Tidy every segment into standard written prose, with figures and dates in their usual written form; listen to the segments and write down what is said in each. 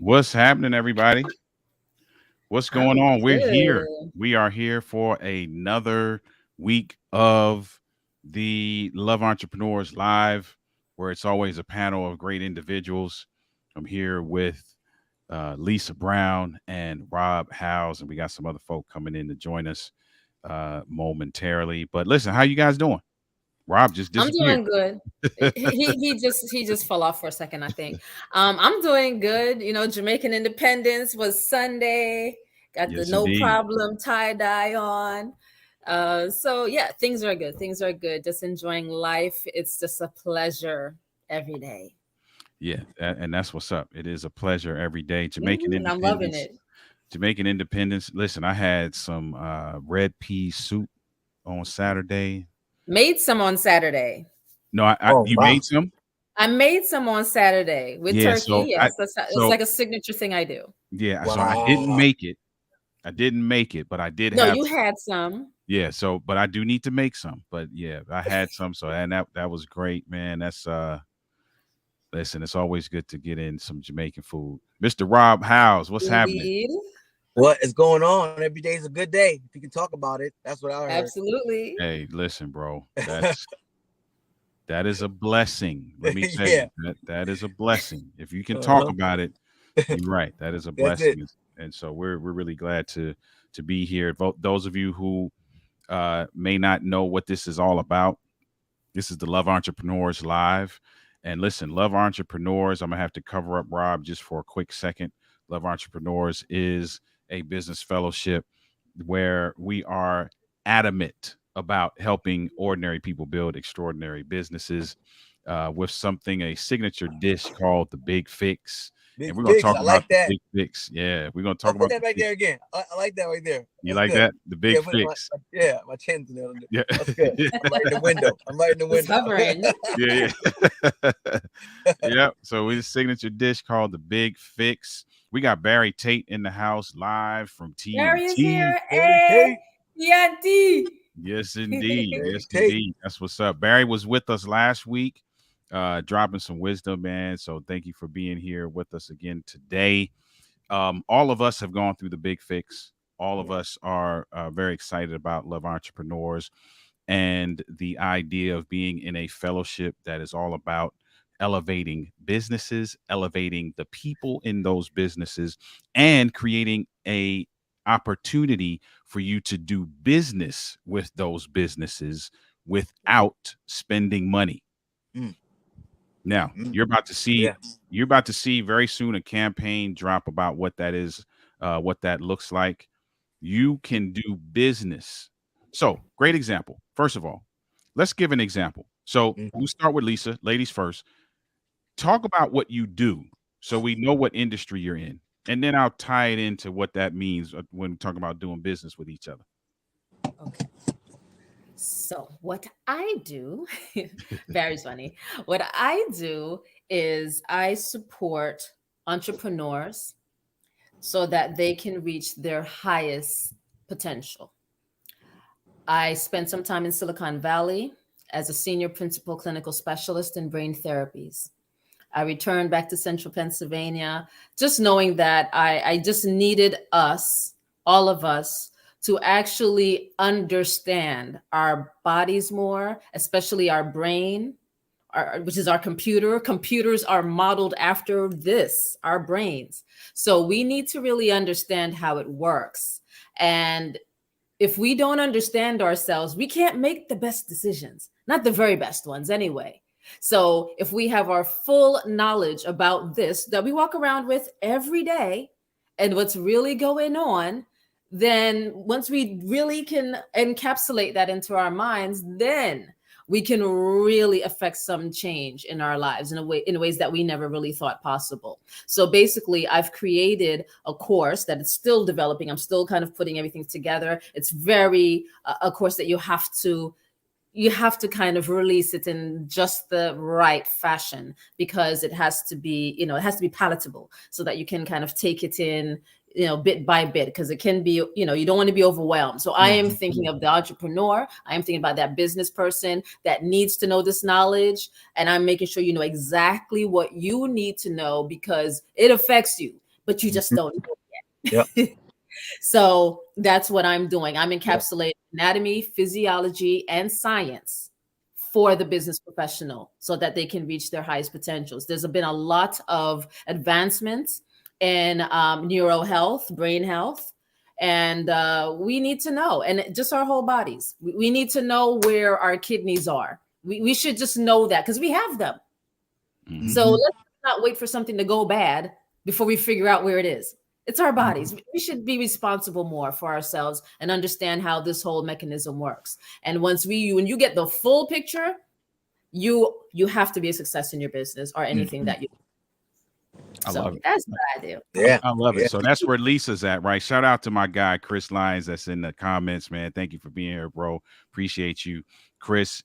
What's happening, everybody? What's going I'm on? We're here. good. We are here for another week of the Love Entrepreneurs Live, where it's always a panel of great individuals. I'm here with Lisa Brown and Rob Howes, and we got some other folk coming in to join us momentarily. But listen, how you guys doing? Rob just I'm disappeared. doing good. He just fell off for a second, I think. I'm doing good. Jamaican Independence was Sunday. Got the Yes, no indeed. problem tie dye on. So yeah, things are good. Things are good. Just enjoying life. It's just a pleasure every day. Yeah, and that's what's up. It is a pleasure every day. Jamaican I'm loving Independence. it. Jamaican Independence. Listen, I had some red pea soup on Saturday. Made some on Saturday. No, Oh you wow. made some. I made some on Saturday with Yeah, turkey. Yes, it's so like a signature thing I do. so I didn't Wow. make it. I didn't make it, but I did No, have you some. had some. Yeah, so but I do need to make some. But yeah, I had some. So and that was great, man. That's listen, it's always good to get in some Jamaican food. Mr. Rob Howes, what's happening? Indeed. What is going on? Every day is a good day. If you can talk about it, that's what I heard. Absolutely. Hey, listen, bro. That is a blessing. Let me tell Yeah. you that is a blessing. If you can talk Uh-huh. about it, you're right. That is a That's it. blessing, and so we're really glad to be here. Those of you who may not know what this is all about, this is the Love Entrepreneurs Live. And listen, Love Entrepreneurs. I'm gonna have to cover up Rob just for a quick second. Love Entrepreneurs is a business fellowship where we are adamant about helping ordinary people build extraordinary businesses with something, a signature dish called the Big Fix. And Big we're going to fix. talk I about like the that. Big Fix. Yeah, we're going to talk Put about that the right big. there again. I like that right there. You That's like good. that? The Yeah, Big with Fix. my chin's in there. Yeah. That's good. I'm right in the window. I'm right in the Just window. hovering. Yeah, yeah. Yeah. So we signature dish called the Big Fix. We got Barry Tate in the house live from Barry is TNT. here. Barry Hey, Tate. Yanti. Yes, indeed. Barry Yes, Tate. indeed. That's what's up. Barry was with us last week, dropping some wisdom, man. So thank you for being here with us again today. All of us have gone through the Big Fix. All of us are very excited about Love Entrepreneurs and the idea of being in a fellowship that is all about elevating businesses, elevating the people in those businesses, and creating a opportunity for you to do business with those businesses without spending money. Mm, Now, mm. you're Yeah. about to see very soon a campaign drop about what that is, what that looks like. You can do business. So, great example. First of all, let's give an example. So, Mm. we'll start with Lisa, ladies first. Talk about what you do so we know what industry you're in. And then I'll tie it into what that means when we talk about doing business with each other. Okay. So, what I do, very funny. What I do is I support entrepreneurs so that they can reach their highest potential. I spent some time in Silicon Valley as a senior principal clinical specialist in brain therapies. I returned back to central Pennsylvania, just knowing that I just needed us, all of us, to actually understand our bodies more, especially our brain, which is our computer. Computers are modeled after this, our brains. So we need to really understand how it works. And if we don't understand ourselves, we can't make the best decisions, not the very best ones anyway. So if we have our full knowledge about this that we walk around with every day and what's really going on, then once we really can encapsulate that into our minds, then we can really affect some change in our lives in ways that we never really thought possible. So basically, I've created a course that is still developing. I'm still kind of putting everything together. It's very a course that you have to kind of release it in just the right fashion, because it has to be palatable so that you can kind of take it in, bit by bit, because it can be, you don't want to be overwhelmed. So I am Mm. thinking of the entrepreneur. I am thinking about that business person that needs to know this knowledge. And I'm making sure you know exactly what you need to know, because it affects you. but you just Mhm. don't know Yep. yet. So that's what I'm doing. I'm encapsulating anatomy, physiology, and science for the business professional so that they can reach their highest potentials. There's been a lot of advancements in neuro health, brain health, and we need to know, and just our whole bodies. We need to know where our kidneys are. We should just know that because we have them. Mhm. So Mhm. let's not wait for something to go bad before we figure out where it is. It's our Mhm. bodies. We should be responsible more for ourselves and understand how this whole mechanism works. And when you get the full picture, you have to be a success in your business or anything Mhm. that you. I love So it. that's what I do. Yeah. I love it. Yeah. So that's where Lisa's at, right? Shout out to my guy Chris Lyons that's in the comments, man. Thank you for being here, bro. Appreciate you. Chris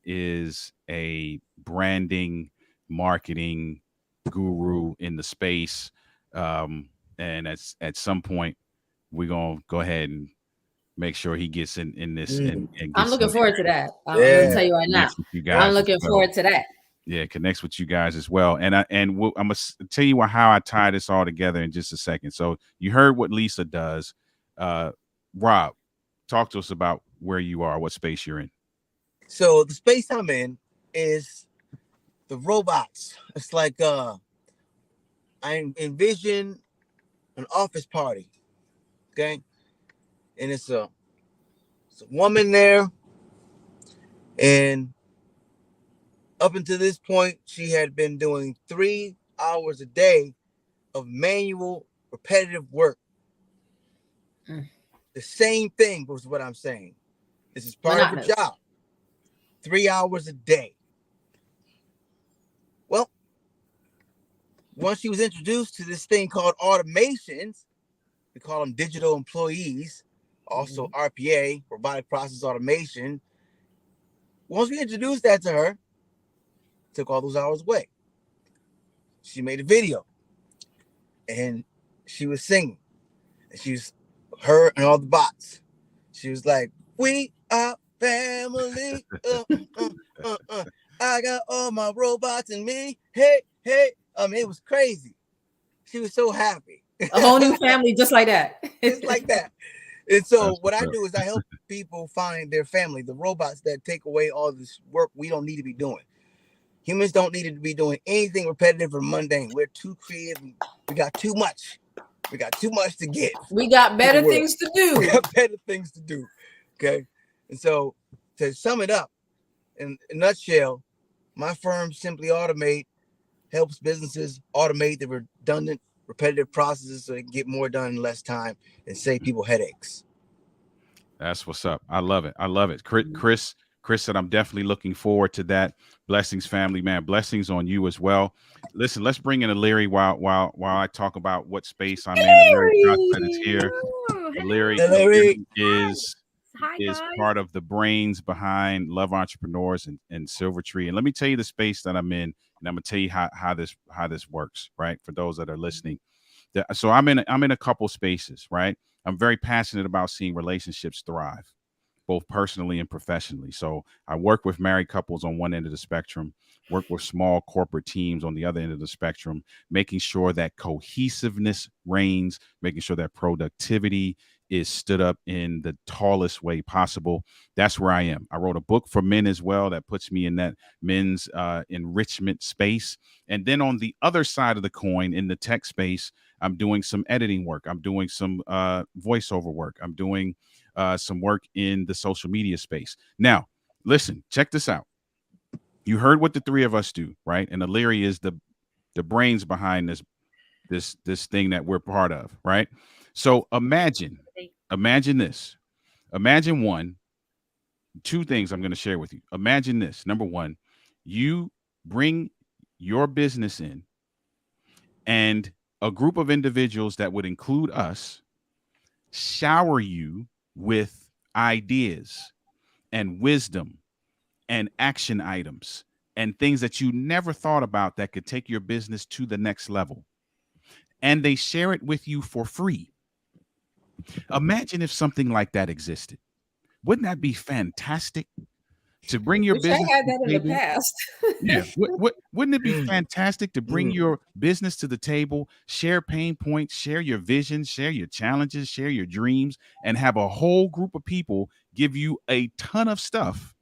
is a branding, marketing guru in the space, um, and at some point we're gonna go ahead and make sure he gets in this Mm. and I'm gets looking in forward to that. I'm going to Yeah. tell you right now. connects with you Yeah. I'm guys as looking well. forward to that. Yeah, connects with you guys as well. And I'm gonna tell you how I tie this all together in just a second. So you heard what Lisa does. Uh, Rob, talk to us about where you are, what space you're in. So the space I'm in is the robots. It's like I envision an office party. Okay. And it's a woman there, and up until this point, she had been doing 3 hours a day of manual, repetitive work. Mm. The same thing was what I'm saying. This is part of her Monotonous. job. 3 hours a day. Well, once she was introduced to this thing called automations, we call them digital employees, also Mhm. RPA, robotic process automation. Once we introduced that to her, took all those hours away. She made a video and she was singing. And she was her and all the bots. She was like, "We are family. I got all my robots and me. Hey, hey." I mean, it was crazy. She was so happy. A whole new family just like that. Just like that. And so That's what what's I up. do is I help people find their family, the robots that take away all this work we don't need to be doing. Humans don't need to be doing anything repetitive or mundane. We're too creative. We got too much. We got too much to give We got to the better world. things to We do. got better things to do. Okay. And so to sum it up in a nutshell, my firm Simply Automate helps businesses automate the redundant, repetitive processes so they can get more done in less time and save people headaches. That's what's up. I love it. I love it. Chris said, I'm definitely looking forward to that. Blessings, family, man. Blessings on you as well. Listen, let's bring in Larry while I talk about what space I'm in. Larry Johnson is Larry! here. Oh, Larry Hey, hello. Larry. is Hi, is guys. part of the brains behind Love Entrepreneurs and Silvertree. And let me tell you the space that I'm in, and I'm gonna tell you how this works, right? For those that are listening. So I'm in a couple spaces, right? I'm very passionate about seeing relationships thrive, both personally and professionally. So I work with married couples on one end of the spectrum, work with small corporate teams on the other end of the spectrum, making sure that cohesiveness reigns, making sure that productivity is stood up in the tallest way possible. That's where I am. I wrote a book for men as well that puts me in that men's enrichment space. And then on the other side of the coin, in the tech space, I'm doing some editing work. I'm doing some voiceover work. I'm doing some work in the social media space. Now, listen, check this out. You heard what the three of us do, right? And Illyri is the brains behind this thing that we're part of, right? So imagine this. Imagine two things I'm going to share with you. Imagine this. Number one, you bring your business in, and a group of individuals that would include us shower you with ideas and wisdom and action items and things that you never thought about that could take your business to the next level. And they share it with you for free. Imagine if something like that existed. Wouldn't that be fantastic? to bring your Wish business I had to that the in the table. past. Yeah. Wouldn't it be Mm, fantastic to bring mm. your business to the table, share pain points, share your visions, share your challenges, share your dreams, and have a whole group of people give you a ton of stuff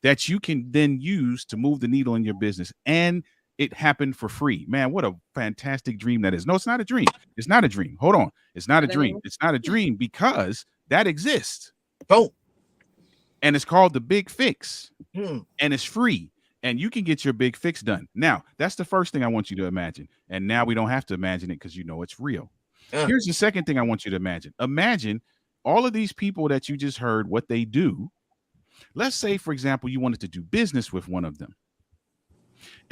that you can then use to move the needle in your business? And it happened for free. Man, what a fantastic dream that is. No, it's not a dream. It's not a dream. Hold on. It's not a Not dream. anymore. It's not a dream because that exists. Boom. And it's called the Big Fix. Mm, And it's free. And you can get your big fix done. Now, that's the first thing I want you to imagine. And now we don't have to imagine it because you know it's real. uh, Here's the second thing I want you to imagine. Imagine all of these people that you just heard what they do. Let's say, for example, you wanted to do business with one of them.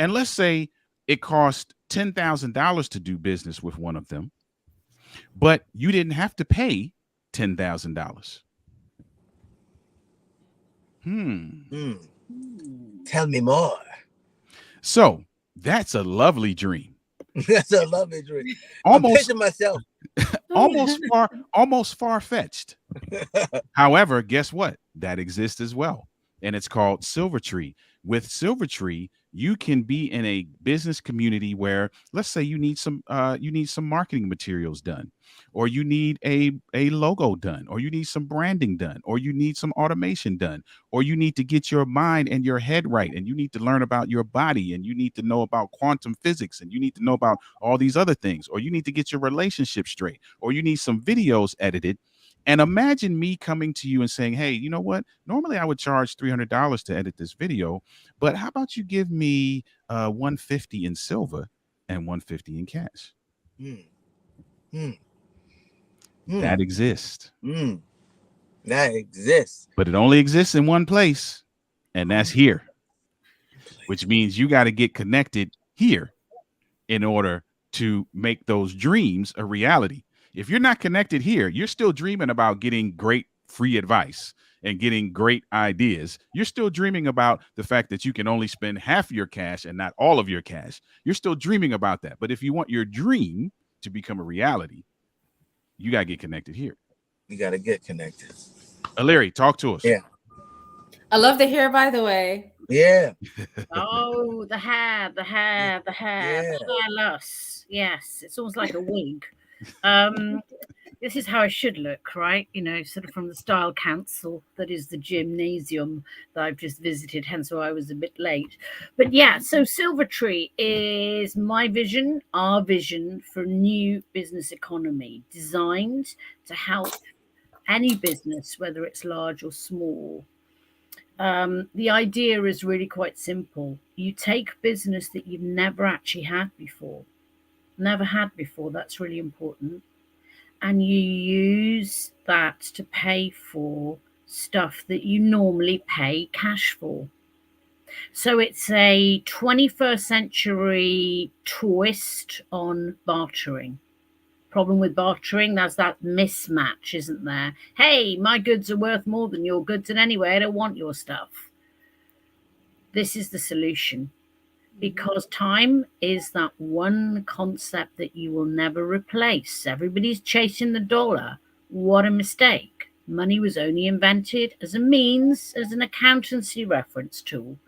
And let's say it cost $10,000 to do business with one of them, but you didn't have to pay $10,000. Hmm. mm. Hmm. Tell me more. So that's a lovely dream. That's a lovely dream. I'm Almost picturing myself. almost far-fetched. However, guess what? That exists as well. And it's called Silvertree. With Silvertree, you can be in a business community where, let's say, you need some marketing materials done, or you need a logo done, or you need some branding done, or you need some automation done, or you need to get your mind and your head right, and you need to learn about your body, and you need to know about quantum physics, and you need to know about all these other things, or you need to get your relationship straight, or you need some videos edited. And imagine me coming to you and saying, hey, you know what? Normally I would charge $300 to edit this video, but how about you give me 150 in silver and 150 in cash? Mm, mm, mm, That exists, mm. That exists. but it only exists in one place, and that's here, which means you got to get connected here in order to make those dreams a reality. If you're not connected here, you're still dreaming about getting great free advice and getting great ideas. You're still dreaming about the fact that you can only spend half your cash and not all of your cash. You're still dreaming about that. But if you want your dream to become a reality, you got to get connected here. You got to get connected. Larry, talk to us. Yeah. I love the hair, by the way. Yeah. Oh, the hair, the hair, the hair, Yeah. the hair loss. Yes, it's almost like a wig. Um, this is how I should look, right? You know, sort of from the style council that is the gymnasium that I've just visited, hence why I was a bit late. But yeah, so Silvertree is my vision, our vision for a new business economy designed to help any business, whether it's large or small. The idea is really quite simple. You take business that you've never actually had before, never had before, that's really important, and you use that to pay for stuff that you normally pay cash for. So it's a 21st century twist on bartering. Problem with bartering, there's that mismatch, isn't there? Hey, my goods are worth more than your goods, and anyway, I don't want your stuff. This is the solution because time is that one concept that you will never replace. Everybody's chasing the dollar. What a mistake. Money was only invented as a means, as an accountancy reference tool.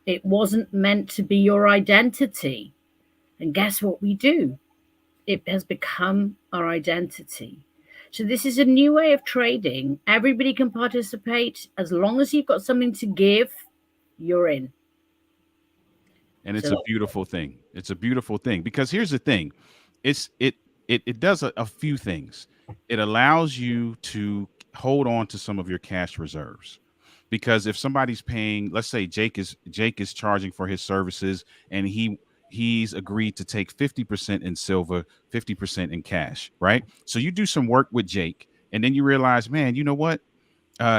It wasn't meant to be your identity. And guess what we do? It has become our identity. So this is a new way of trading. Everybody can participate. As long as you've got something to give, you're in. And it's a So beautiful thing. It's a beautiful thing because here's the thing. It's it does a few things. It allows you to hold on to some of your cash reserves. Because if somebody's paying, let's say Jake is charging for his services and he's agreed to take 50% in silver, 50% in cash, right? So you do some work with Jake and then you realize, man, you know what?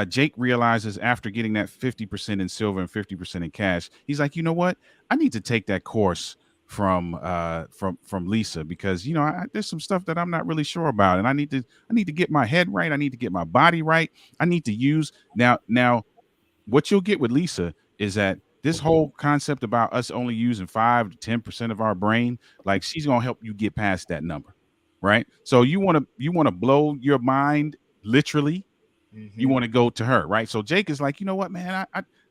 Jake realizes after getting that 50% in silver and 50% in cash, he's like, you know what? I need to take that course from Lisa because there's some stuff that I'm not really sure about, and I need to get my head right. I need to get my body right. I need to use now. What you'll get with Lisa is that this whole concept about us only using 5 to 10% of our brain, like she's gonna help you get past that number, right? So you want to blow your mind literally, you Mm-hmm. want to go to her, right? So Jake is like, you know what, man,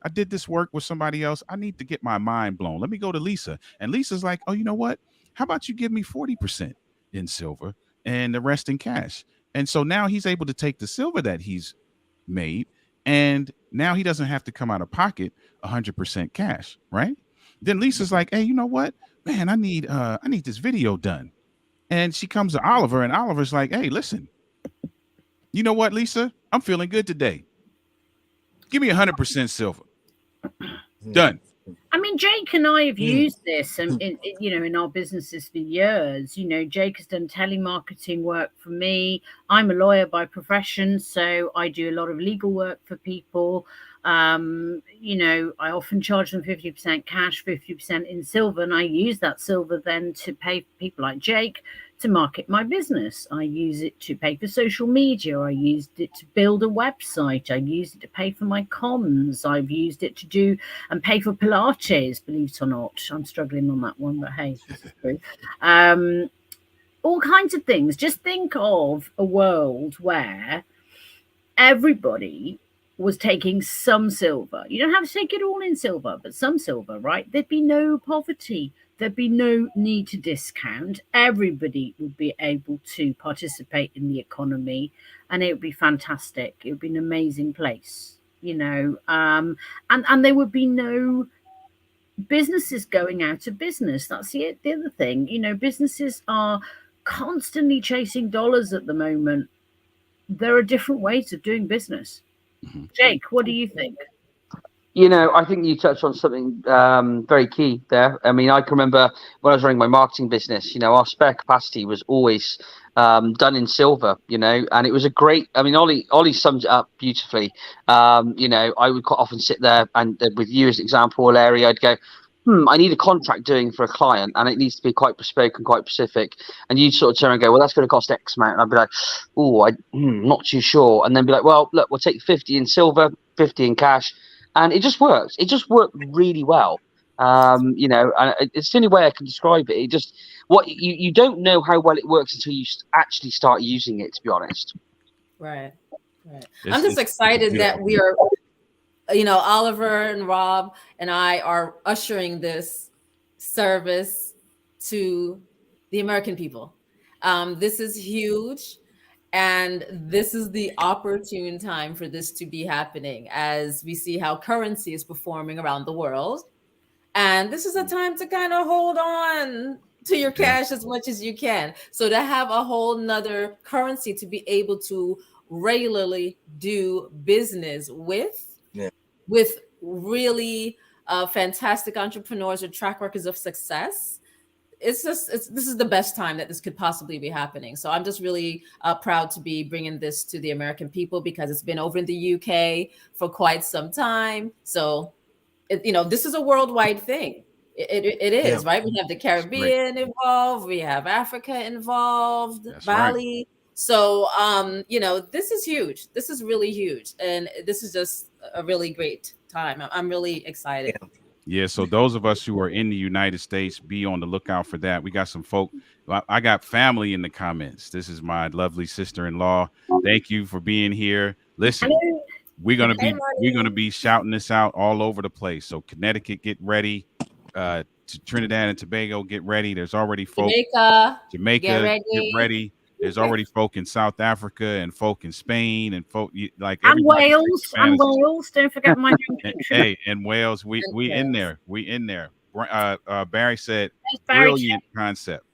I did this work with somebody else. I need to get my mind blown. Let me go to Lisa. And Lisa's like, oh, you know what? How about you give me 40% in silver and the rest in cash? And so now he's able to take the silver that he's made, and now he doesn't have to come out of pocket 100% cash, right? Then Lisa's like, hey, you know what? Man, I need this video done. And she comes to Oliver, and Oliver's like, hey, listen, you know what, Lisa? I'm feeling good today. Give me 100% silver. Done. I mean, Jake and I have used this, in our businesses for years. Jake has done telemarketing work for me. I'm a lawyer by profession, so I do a lot of legal work for people. I often charge them 50% cash, 50% in silver, and I use that silver then to pay people like Jake to market my business. I use it to pay for social media. I used it to build a website. I used it to pay for my comms. I've used it to do and pay for Pilates, believe it or not. I'm struggling on that one, but hey, this is true. All kinds of things. Just think of a world where everybody was taking some silver. You don't have to take it all in silver, but some silver, right? There'd be no poverty. There'd be no need to discount. Everybody would be able to participate in the economy, and it would be fantastic. It would be an amazing place, and there would be no businesses going out of business. That's the other thing. Businesses are constantly chasing dollars at the moment. There are different ways of doing business. Jake, what do you think? I think you touched on something very key there. I mean, I can remember when I was running my marketing business, our spare capacity was always done in silver, and it was a great, I mean, Ollie sums it up beautifully. I would quite often sit there and with you as an example, Larry, I'd go, I need a contract doing for a client, and it needs to be quite bespoke and quite specific. And you'd sort of turn and go, well, that's going to cost X amount. And I'd be like, I'm not too sure. And then be like, well, look, we'll take 50 in silver, 50 in cash. And it just works. It just worked really well. And it's the only way I can describe it. It just, what you don't know how well it works until you actually start using it, to be honest. Right. I'm just excited that we are, Oliver and Rob and I are ushering this service to the American people. This is huge. And this is the opportune time for this to be happening as we see how currency is performing around the world. And this is a time to kind of hold on to your cash as much as you can. So to have a whole nother currency to be able to regularly do business with really fantastic entrepreneurs with track records of success. This is the best time that this could possibly be happening. So I'm just really proud to be bringing this to the American people because it's been over in the UK for quite some time. So, this is a worldwide thing. It is, right? We have the Caribbean involved. We have Africa involved, That's Bali. Right. So, this is huge. This is really huge. And this is just a really great time. I'm really excited. Yeah, so those of us who are in the United States, be on the lookout for that. We got some folk. I got family in the comments. This is my lovely sister-in-law. Thank you for being here. Listen, we're gonna be shouting this out all over the place. So Connecticut, get ready. To Trinidad and Tobago, get ready. There's already folk. Jamaica, get ready. There's already folk in South Africa and folk in Spain and folk like and Wales. And Wales. Don't forget my Hey, and Wales, we in there. We in there. Barry said, brilliant concept.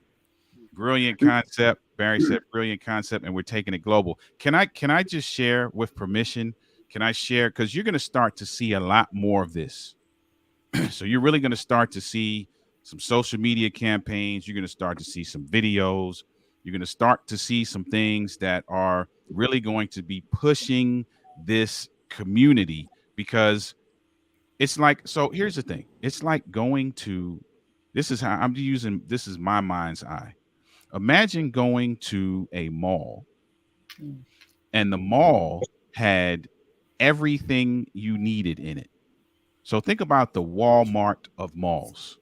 Brilliant concept. Barry said, brilliant concept, and we're taking it global. Can I just share with permission? Can I share? Because you're going to start to see a lot more of this. So you're really going to start to see some social media campaigns. You're going to start to see some videos. You're going to start to see some things that are really going to be pushing this community because it's like, so here's the thing. It's like going to, this is my mind's eye. Imagine going to a mall and the mall had everything you needed in it. So think about the Walmart of malls.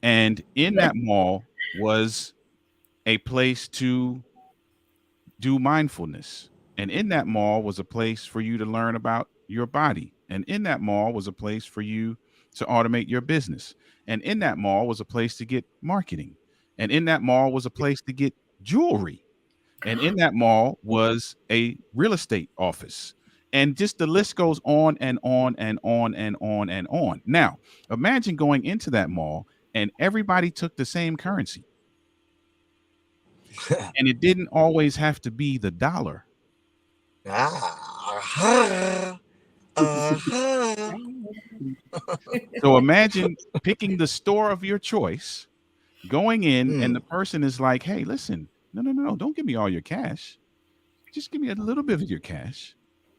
And in that mall was a place to do mindfulness. And in that mall was a place for you to learn about your body. And in that mall was a place for you to automate your business. And in that mall was a place to get marketing. And in that mall was a place to get jewelry. And in that mall was a real estate office. And just the list goes on and on and on and on and on. Now, imagine going into that mall and everybody took the same currency. And it didn't always have to be the dollar. Ah, So imagine picking the store of your choice, going in, and the person is like, hey, listen, no, don't give me all your cash. Just give me a little bit of your cash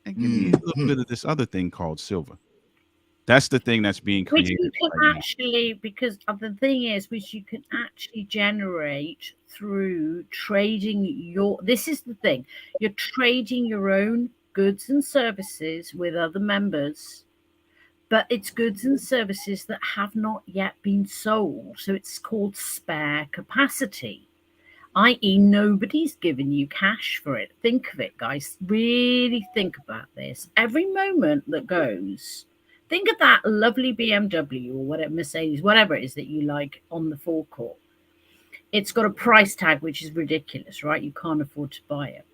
and give me a little bit of this other thing called silver. That's the thing that's being Which created you can right now. actually, because the thing is, which you can actually generate through trading your. This is the thing: you're trading your own goods and services with other members, but it's goods and services that have not yet been sold. So it's called spare capacity, i.e., nobody's given you cash for it. Think of it, guys. Really think about this. Every moment that goes, think of that lovely BMW or whatever, Mercedes, whatever it is that you like on the forecourt. It's got a price tag which is ridiculous, right? You can't afford to buy it.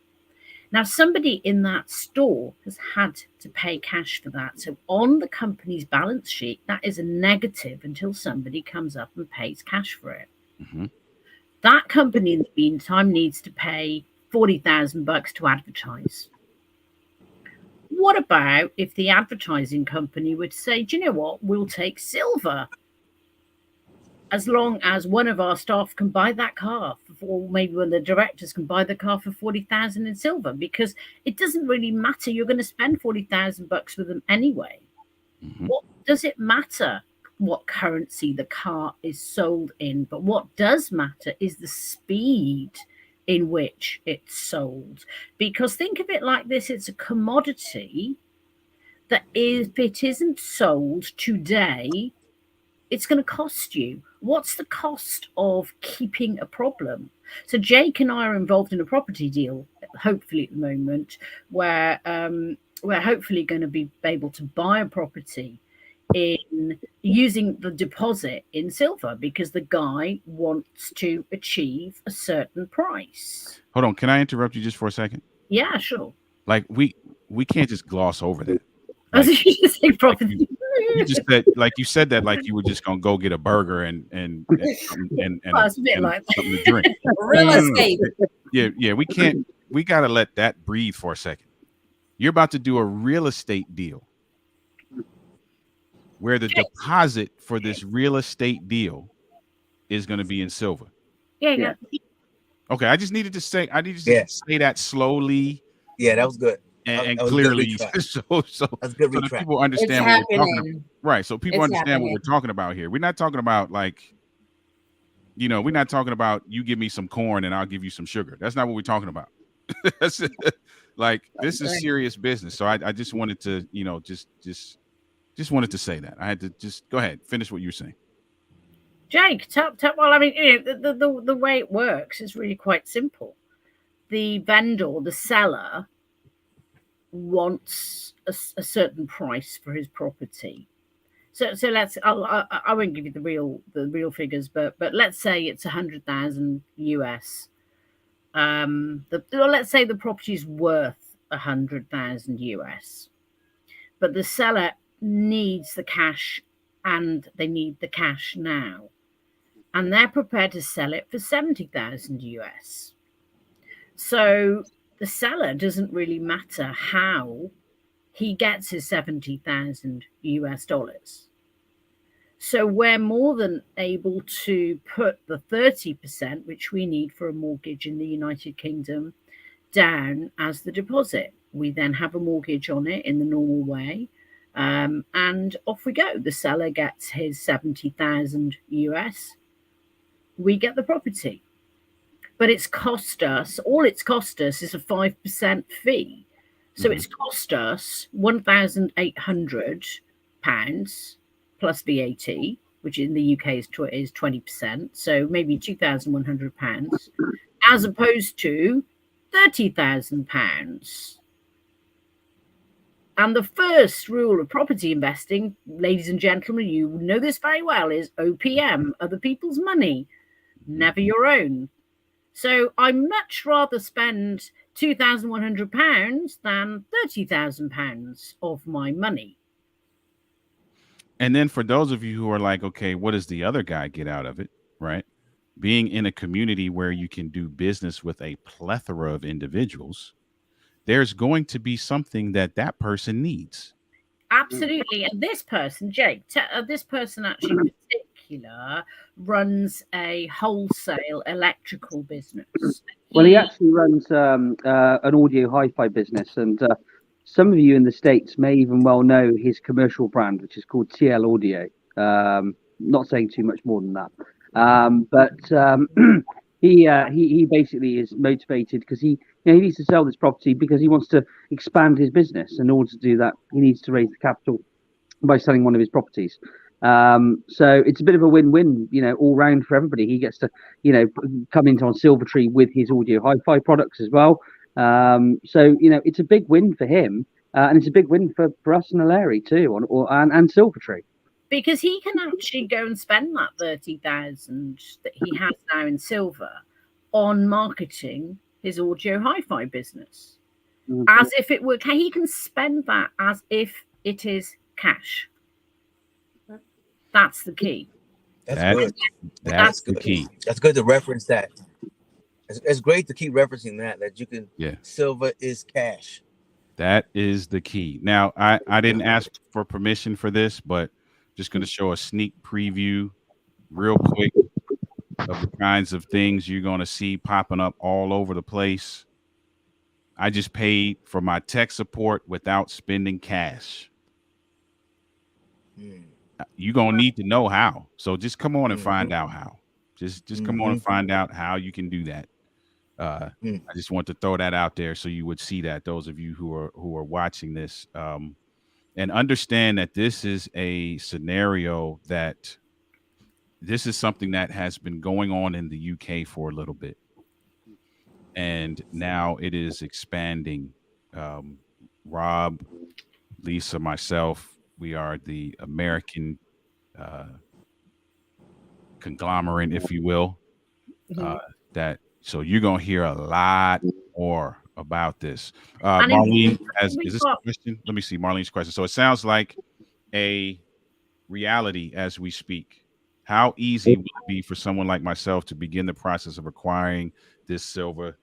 Now, somebody in that store has had to pay cash for that. So on the company's balance sheet, that is a negative until somebody comes up and pays cash for it. Mm-hmm. That company in the meantime needs to pay $40,000 to advertise. What about if the advertising company would say, do you know what, we'll take silver as long as one of our staff can buy that car, or maybe one of the directors can buy the car for 40,000 in silver, because it doesn't really matter. You're going to spend 40,000 bucks with them anyway. Mm-hmm. What does it matter what currency the car is sold in? But what does matter is the speed in which it's sold. Because think of it like this: it's a commodity that if it isn't sold today, it's going to cost you. What's the cost of keeping a problem? So Jake and I are involved in a property deal, hopefully at the moment, where we're hopefully going to be able to buy a property in using the deposit in silver, because the guy wants to achieve a certain price. Hold on. Can I interrupt you just for a second? Yeah, sure. Like we can't just gloss over that. I was just saying property. You just said, like you said that like you were just gonna go get a burger and Well, it's a bit like that. something to drink. Real estate. Yeah, we can't. We gotta let that breathe for a second. You're about to do a real estate deal where the deposit for this real estate deal is going to be in silver. Yeah. Okay, I just needed to say. I needed to say that slowly. Yeah, that was good. And that was clearly, good retract. so That's good so that retract. people understand It's what we're talking happening. about. Right. So people It's understand what happening. we're talking about here. We're not talking about like, we're not talking about you give me some corn and I'll give you some sugar. That's not what we're talking about. That's like this is right. serious business. So I just wanted to, just wanted to say that. I had to just go ahead, finish what you were saying. Jake, well, I mean, the way it works is really quite simple. The vendor, the seller, wants a certain price for his property. So let's. I won't give you the real figures, but let's say it's 100,000 US. Let's say the property is worth 100,000 US, but the seller needs the cash, and they need the cash now, and they're prepared to sell it for 70,000 US. So the seller doesn't really matter how he gets his 70,000 US dollars. So we're more than able to put the 30%, which we need for a mortgage in the United Kingdom, down as the deposit. We then have a mortgage on it in the normal way. And off we go. The seller gets his 70,000 US. We get the property. But all it's cost us is a 5% fee. So it's cost us £1,800 plus VAT, which in the UK is 20%. So maybe £2,100, as opposed to £30,000. And the first rule of property investing, ladies and gentlemen, you know this very well, is OPM, other people's money, never your own. So I much rather spend £2,100 than £30,000 of my money. And then for those of you who are like, okay, what does the other guy get out of it? Right? Being in a community where you can do business with a plethora of individuals, there's going to be something that that person needs. Absolutely. And this person, Jake, this person actually in particular runs a wholesale electrical business. Well, he actually runs an audio hi-fi business, and some of you in the States may even well know his commercial brand, which is called TL Audio. Not saying too much more than that, but he basically is motivated because he needs to sell this property because he wants to expand his business. In order to do that, he needs to raise the capital by selling one of his properties. So it's a bit of a win-win, all round for everybody. He gets to, come into on Silvertree with his audio hi-fi products as well. So it's a big win for him, and it's a big win for us and Larry too, and Silvertree. Because he can actually go and spend that 30,000 that he has now in silver on marketing his audio hi-fi business, as if it were. He can spend that as if it is cash. That's the key. That's good. That's the key. That's good to reference that. It's great to keep referencing that you can. Yeah. Silver is cash. That is the key. Now, I didn't ask for permission for this, but just going to show a sneak preview real quick of the kinds of things you're going to see popping up all over the place. I just paid for my tech support without spending cash. You're going to need to know how. So just come on and find out how. Just come on and find out how you can do that. I just want to throw that out there so you would see that, those of you who are watching this, and understand that this is a scenario that this is something that has been going on in the UK for a little bit. And now it is expanding. Rob, Lisa, myself, we are the American conglomerate, if you will. So you're going to hear a lot more about this. Marlene, is this a question? Let me see Marlene's question. So it sounds like a reality as we speak. How easy will it be for someone like myself to begin the process of acquiring this silver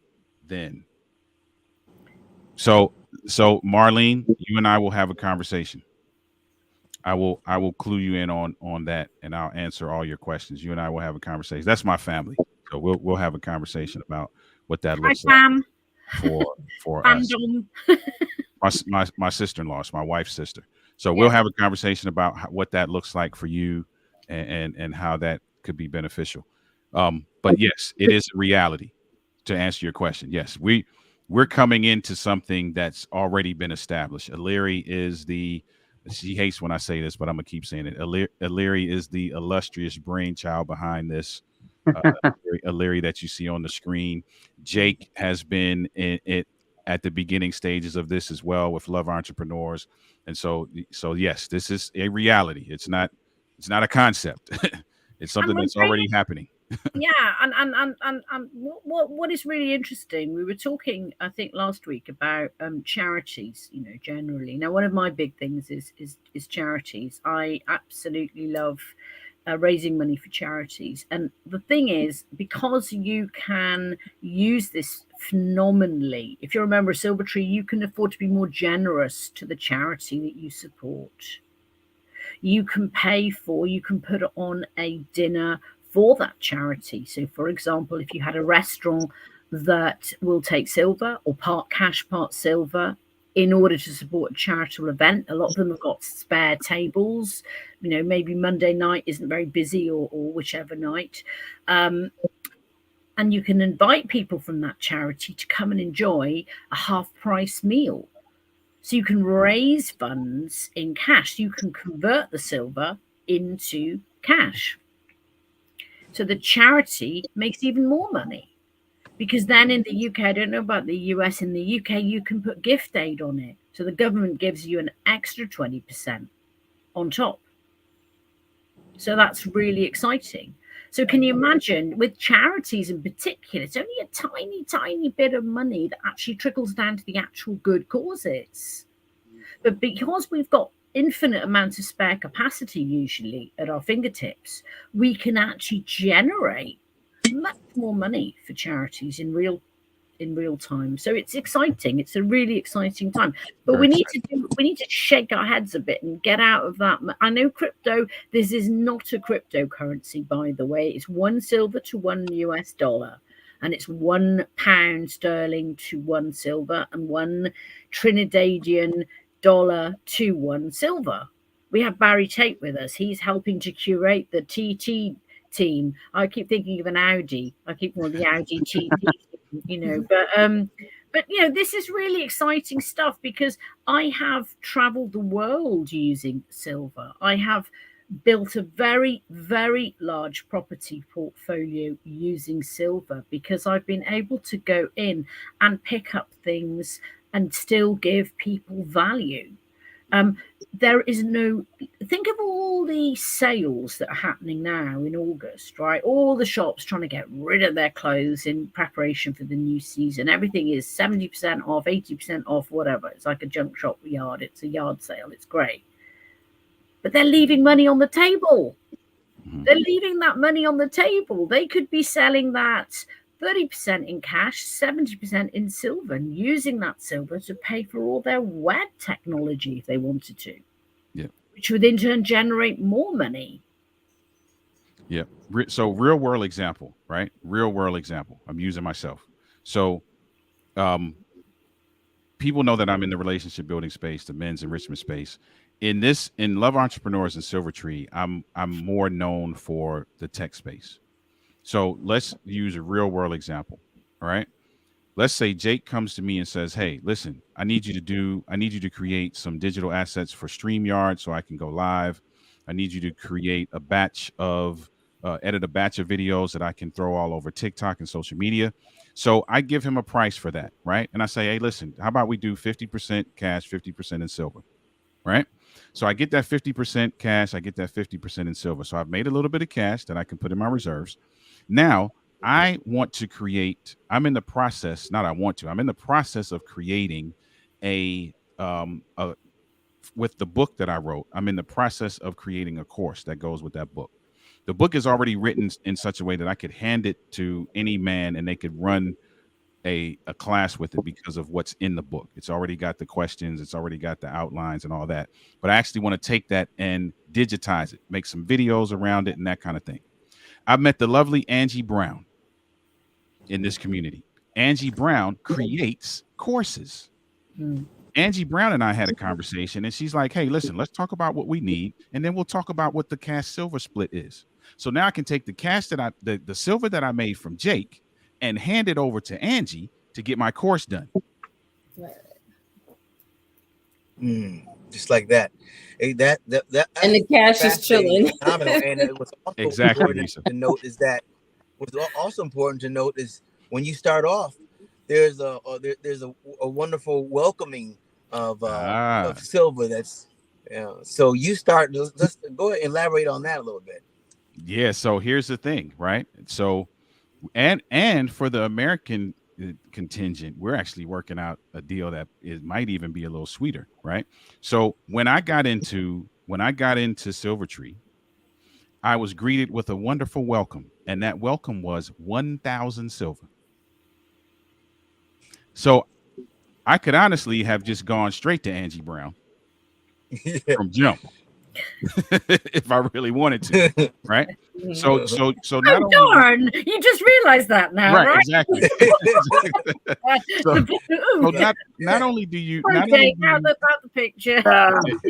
then? So Marlene, you and I will have a conversation. I will clue you in on that, and I'll answer all your questions. You and I will have a conversation. That's my family. So we'll have a conversation about what that looks like for us. My sister-in-law, my wife's sister. So we'll have a conversation about what that looks like for you and how that could be beneficial. But yes, it is a reality. To answer your question, yes, we're coming into something that's already been established. Illyri is she hates when I say this, but I'm gonna keep saying it. Illyri is the illustrious brainchild behind this. Illyri that you see on the screen. Jake has been in it at the beginning stages of this as well with Love Entrepreneurs, and so yes, this is a reality. It's not a concept. It's something that's already happening. Yeah, and what is really interesting, we were talking, I think, last week about charities, generally. Now, one of my big things is charities. I absolutely love raising money for charities. And the thing is, because you can use this phenomenally, if you're a member of Silvertree, you can afford to be more generous to the charity that you support. You can put on a dinner for that charity. So, for example, if you had a restaurant that will take silver or part cash, part silver in order to support a charitable event, a lot of them have got spare tables. Maybe Monday night isn't very busy or whichever night. And you can invite people from that charity to come and enjoy a half-price meal. So you can raise funds in cash. You can convert the silver into cash. So the charity makes even more money Because then in the UK, I don't know about the US, in the UK, you can put gift aid on it. So the government gives you an extra 20% on top. So that's really exciting. So can you imagine with charities in particular, it's only a tiny, tiny bit of money that actually trickles down to the actual good causes. But because we've got infinite amounts of spare capacity usually at our fingertips, we can actually generate much more money for charities in real time. So it's exciting. It's a really exciting time. But we need to shake our heads a bit and get out of that. I know crypto, this is not a cryptocurrency, by the way. It's 1 silver to 1 US dollar. And it's £1 sterling to 1 silver and 1 Trinidadian dollar to 1 silver. We have Barry Tate with us. He's helping to curate the TT team. I keep thinking of an Audi. I keep calling the Audi TT. But this is really exciting stuff because I have traveled the world using silver. I have built a very, very large property portfolio using silver because I've been able to go in and pick up things and still give people value. There is no, think of all the sales that are happening now in August, right? All the shops trying to get rid of their clothes in preparation for the new season. Everything is 70% off, 80% off, whatever. It's like a junk shop yard. It's a yard sale. It's great. But they're leaving money on the table. They're leaving that money on the table. They could be selling that 30% in cash, 70% in silver, and using that silver to pay for all their web technology if they wanted to. Yeah. Which would in turn generate more money. Yeah. So real world example, right? Real world example. I'm using myself. So people know that I'm in the relationship building space, the men's enrichment space. In Love Entrepreneurs and Silvertree, I'm more known for the tech space. So let's use a real world example. All right. Let's say Jake comes to me and says, "Hey, listen, I need you to create some digital assets for StreamYard so I can go live. I need you to create edit a batch of videos that I can throw all over TikTok and social media." So I give him a price for that, right? And I say, "Hey, listen, how about we do 50% cash, 50% in silver?" Right? So I get that 50% cash, I get that 50% in silver. So I've made a little bit of cash that I can put in my reserves. Now I'm in the process of creating a with the book that I wrote, I'm in the process of creating a course that goes with that book. The book is already written in such a way that I could hand it to any man and they could run a class with it because of what's in the book. It's already got the questions, it's already got the outlines and all that. But I actually want to take that and digitize it, make some videos around it and that kind of thing. I've met the lovely Angie Brown in this community. Angie Brown creates courses. Angie Brown and I had a conversation and she's like, "Hey, listen, let's talk about what we need. And then we'll talk about what the cash silver split is." So now I can take the cash the silver that I made from Jake and hand it over to Angie to get my course done. Just like that. And the cash is chilling. And it was also exactly important to note is that what's also important to note is when you start off, there's a wonderful welcoming of silver. That's so you start. Let's go ahead and elaborate on that a little bit. Yeah. So here's the thing, right? So and for the American contingent, we're actually working out a deal that it might even be a little sweeter, right? So when I got into Silvertree, I was greeted with a wonderful welcome, and that welcome was 1,000 silver. So I could honestly have just gone straight to Angie Brown from jump if I really wanted to, right? So not darn, you just realized that now, right? Exactly. so not only do you out the picture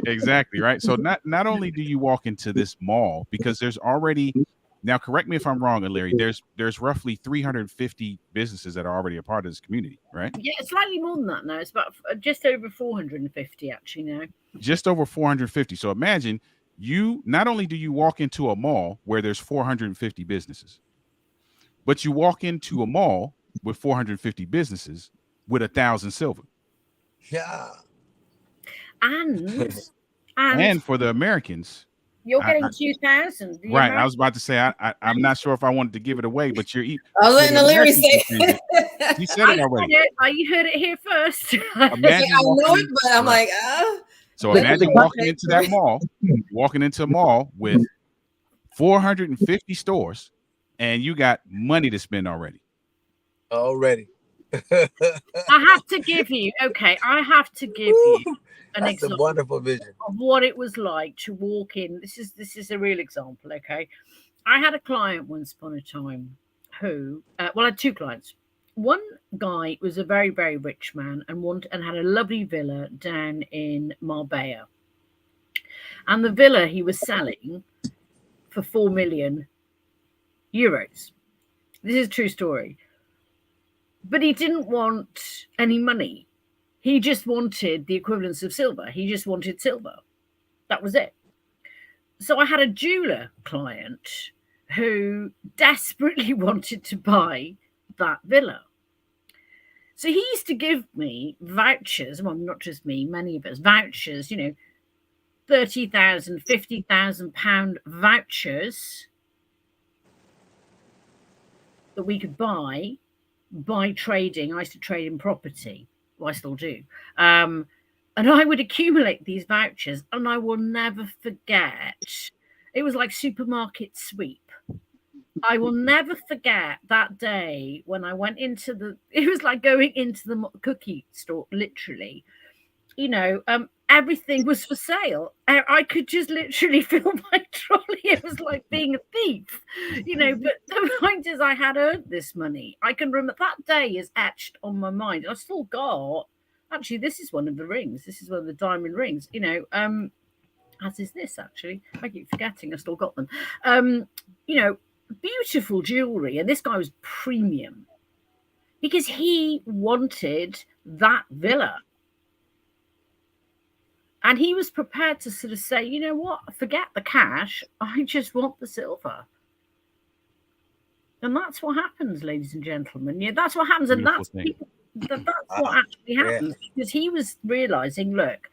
exactly right. So not only do you walk into this mall because there's already, now correct me if I'm wrong, Larry, there's roughly 350 businesses that are already a part of this community, right? Yeah, it's slightly more than that now. It's about just over 450 actually now. Just over 450. So imagine you not only do you walk into a mall where there's 450 businesses, but you walk into a mall with 450 businesses with 1,000 silver. Yeah. And And for the Americans, you're getting I 2,000. right. I was about to say I'm not sure if I wanted to give it away, but you're I was letting for the Larry Americans say. receive it. He said it already. You heard it here first. It's like, Imagine I know walking it, but I'm right. like, So The- imagine the- walking into that mall, walking into a mall with 450 stores, and you got money to spend already. Already. I have to give you an That's a example wonderful vision. of what it was like to walk in. This is a real example, okay? I had a client once upon a time who, I had two clients. One guy was a very, very rich man and had a lovely villa down in Marbella. And the villa he was selling for 4 million euros. This is a true story. But he didn't want any money. He just wanted the equivalence of silver. He just wanted silver. That was it. So I had a jeweler client who desperately wanted to buy that villa. So he used to give me vouchers, well, not just me, many of us, vouchers, 30,000, 50,000 pound vouchers that we could buy by trading. I used to trade in property. Well, I still do. And I would accumulate these vouchers, and I will never forget. It was like supermarket sweep. I will never forget that day when I went into it was like going into the cookie store, literally. Everything was for sale. I could just literally fill my trolley. It was like being a thief, but the point is I had earned this money. I can remember that day is etched on my mind. I still got, actually, this is one of the rings. This is one of the diamond rings, as is this, actually. I keep forgetting I still got them. Beautiful jewelry. And this guy was premium because he wanted that villa. And he was prepared to sort of say, you know what, forget the cash. I just want the silver. And that's what happens, ladies and gentlemen. Yeah, that's what happens. And that's what actually happens. Because he was realizing, look,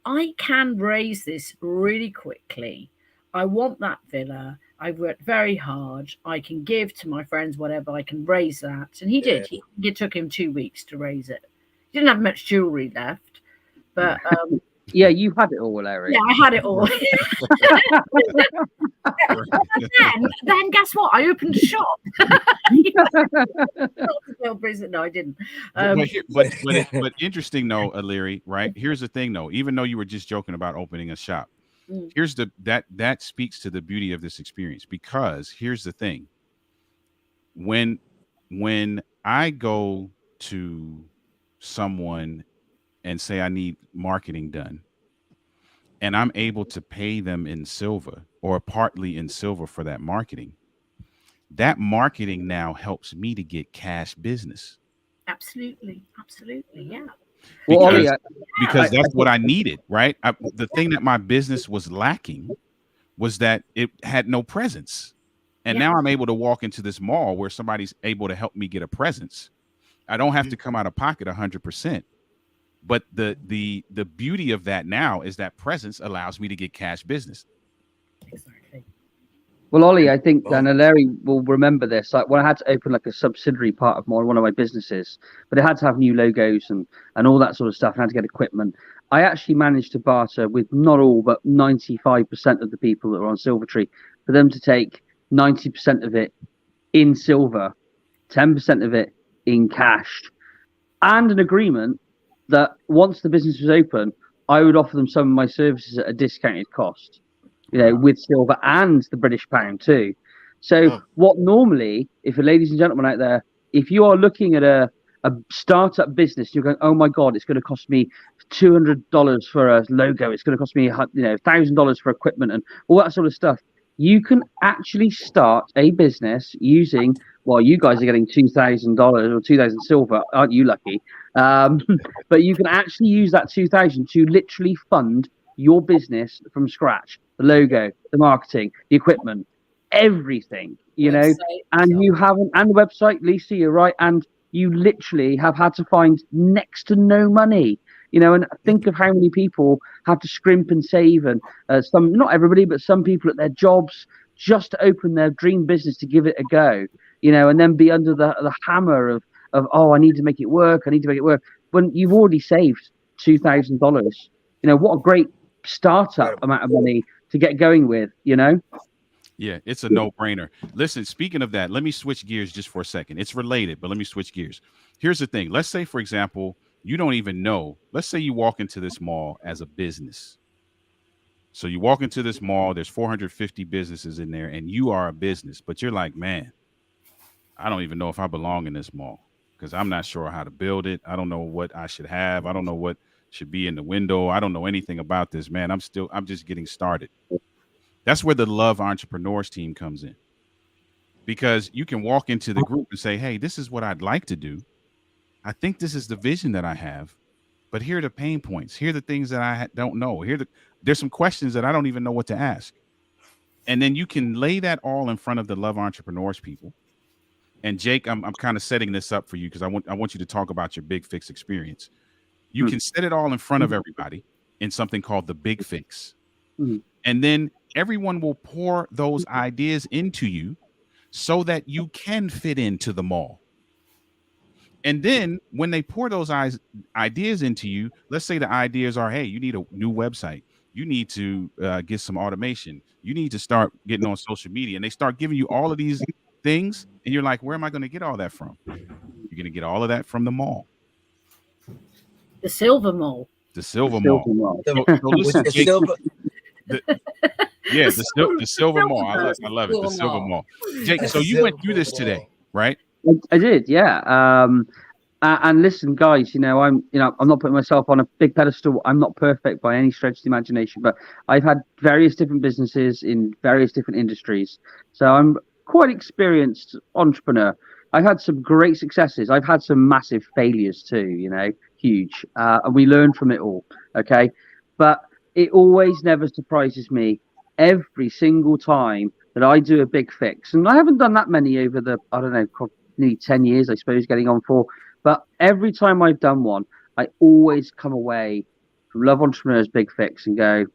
I can raise this really quickly. I want that villa. I've worked very hard. I can give to my friends whatever. I can raise that. And he did. It took him 2 weeks to raise it. He didn't have much jewelry left. But yeah, you had it all, Larry. yeah, I had it all. then guess what? I opened a shop. No, I didn't. But interesting though, Aliri, right? Here's the thing though, even though you were just joking about opening a shop, here's that speaks to the beauty of this experience, because here's the thing. When I go to someone and say I need marketing done, and I'm able to pay them in silver or partly in silver for that marketing now helps me to get cash business. Absolutely, yeah. Because that's what I needed, right? The thing that my business was lacking was that it had no presence. And now I'm able to walk into this mall where somebody's able to help me get a presence. I don't have to come out of pocket 100%. But the beauty of that now is that presence allows me to get cash business. Exactly. Well, Ollie, I think Larry will remember this. Like when I had to open like a subsidiary part of one of my businesses, but it had to have new logos and all that sort of stuff, and I had to get equipment. I actually managed to barter with not all, but 95% of the people that were on Silvertree for them to take 90% of it in silver, 10% of it in cash, and an agreement that once the business was open, I would offer them some of my services at a discounted cost, with silver and the British pound too. So what normally, if ladies and gentlemen out there, if you are looking at a startup business, you're going, oh my God, it's going to cost me $200 for a logo. It's going to cost me, $1,000 for equipment and all that sort of stuff. You can actually start a business using, well, you guys are getting $2,000 or 2,000 silver, aren't you lucky? But you can actually use that 2,000 to literally fund your business from scratch. The logo, the marketing, the equipment, everything, and you haven't, and the website, Lisa, you're right. And you literally have had to find next to no money. And think of how many people have to scrimp and save, and some, not everybody, but some people at their jobs just to open their dream business to give it a go. And then be under the hammer of oh, I need to make it work. I need to make it work. When you've already saved $2,000, what a great startup amount of money to get going with. Yeah, it's a no-brainer. Listen, speaking of that, let me switch gears just for a second. It's related, but let me switch gears. Here's the thing. Let's say, for example, you don't even know. Let's say you walk into this mall as a business. So you walk into this mall, there's 450 businesses in there, and you are a business, but you're like, man, I don't even know if I belong in this mall because I'm not sure how to build it. I don't know what I should have. I don't know what should be in the window. I don't know anything about this, man. I'm just getting started. That's where the Love Entrepreneurs team comes in, because you can walk into the group and say, hey, this is what I'd like to do. I think this is the vision that I have, but here are the pain points. Here are the things that I don't know. There's some questions that I don't even know what to ask. And then you can lay that all in front of the Love Entrepreneurs people. And Jake, I'm kind of setting this up for you because I want you to talk about your Big Fix experience. You can set it all in front of everybody in something called the Big Fix. And then everyone will pour those ideas into you so that you can fit into the mall. And then when they pour those ideas into you, let's say the ideas are, hey, you need a new website. You need to get some automation. You need to start getting on social media. And they start giving you all of these things. And you're like, where am I going to get all that from? You're going to get all of that from the mall. The Silver Mall. The Silver Mall. So listen, Jake, the Silver Mall. I love it. The Silver Mall. Jake, so you went through this today, right? I did, yeah. And listen, guys, I'm not putting myself on a big pedestal. I'm not perfect by any stretch of the imagination, but I've had various different businesses in various different industries. So I'm quite experienced entrepreneur. I've had some great successes. I've had some massive failures too, huge. And we learn from it all, okay? But it always never surprises me every single time that I do a big fix. And I haven't done that many over the, I don't know, nearly 10 years, I suppose, getting on for. But every time I've done one, I always come away from Love Entrepreneurs Big Fix and go,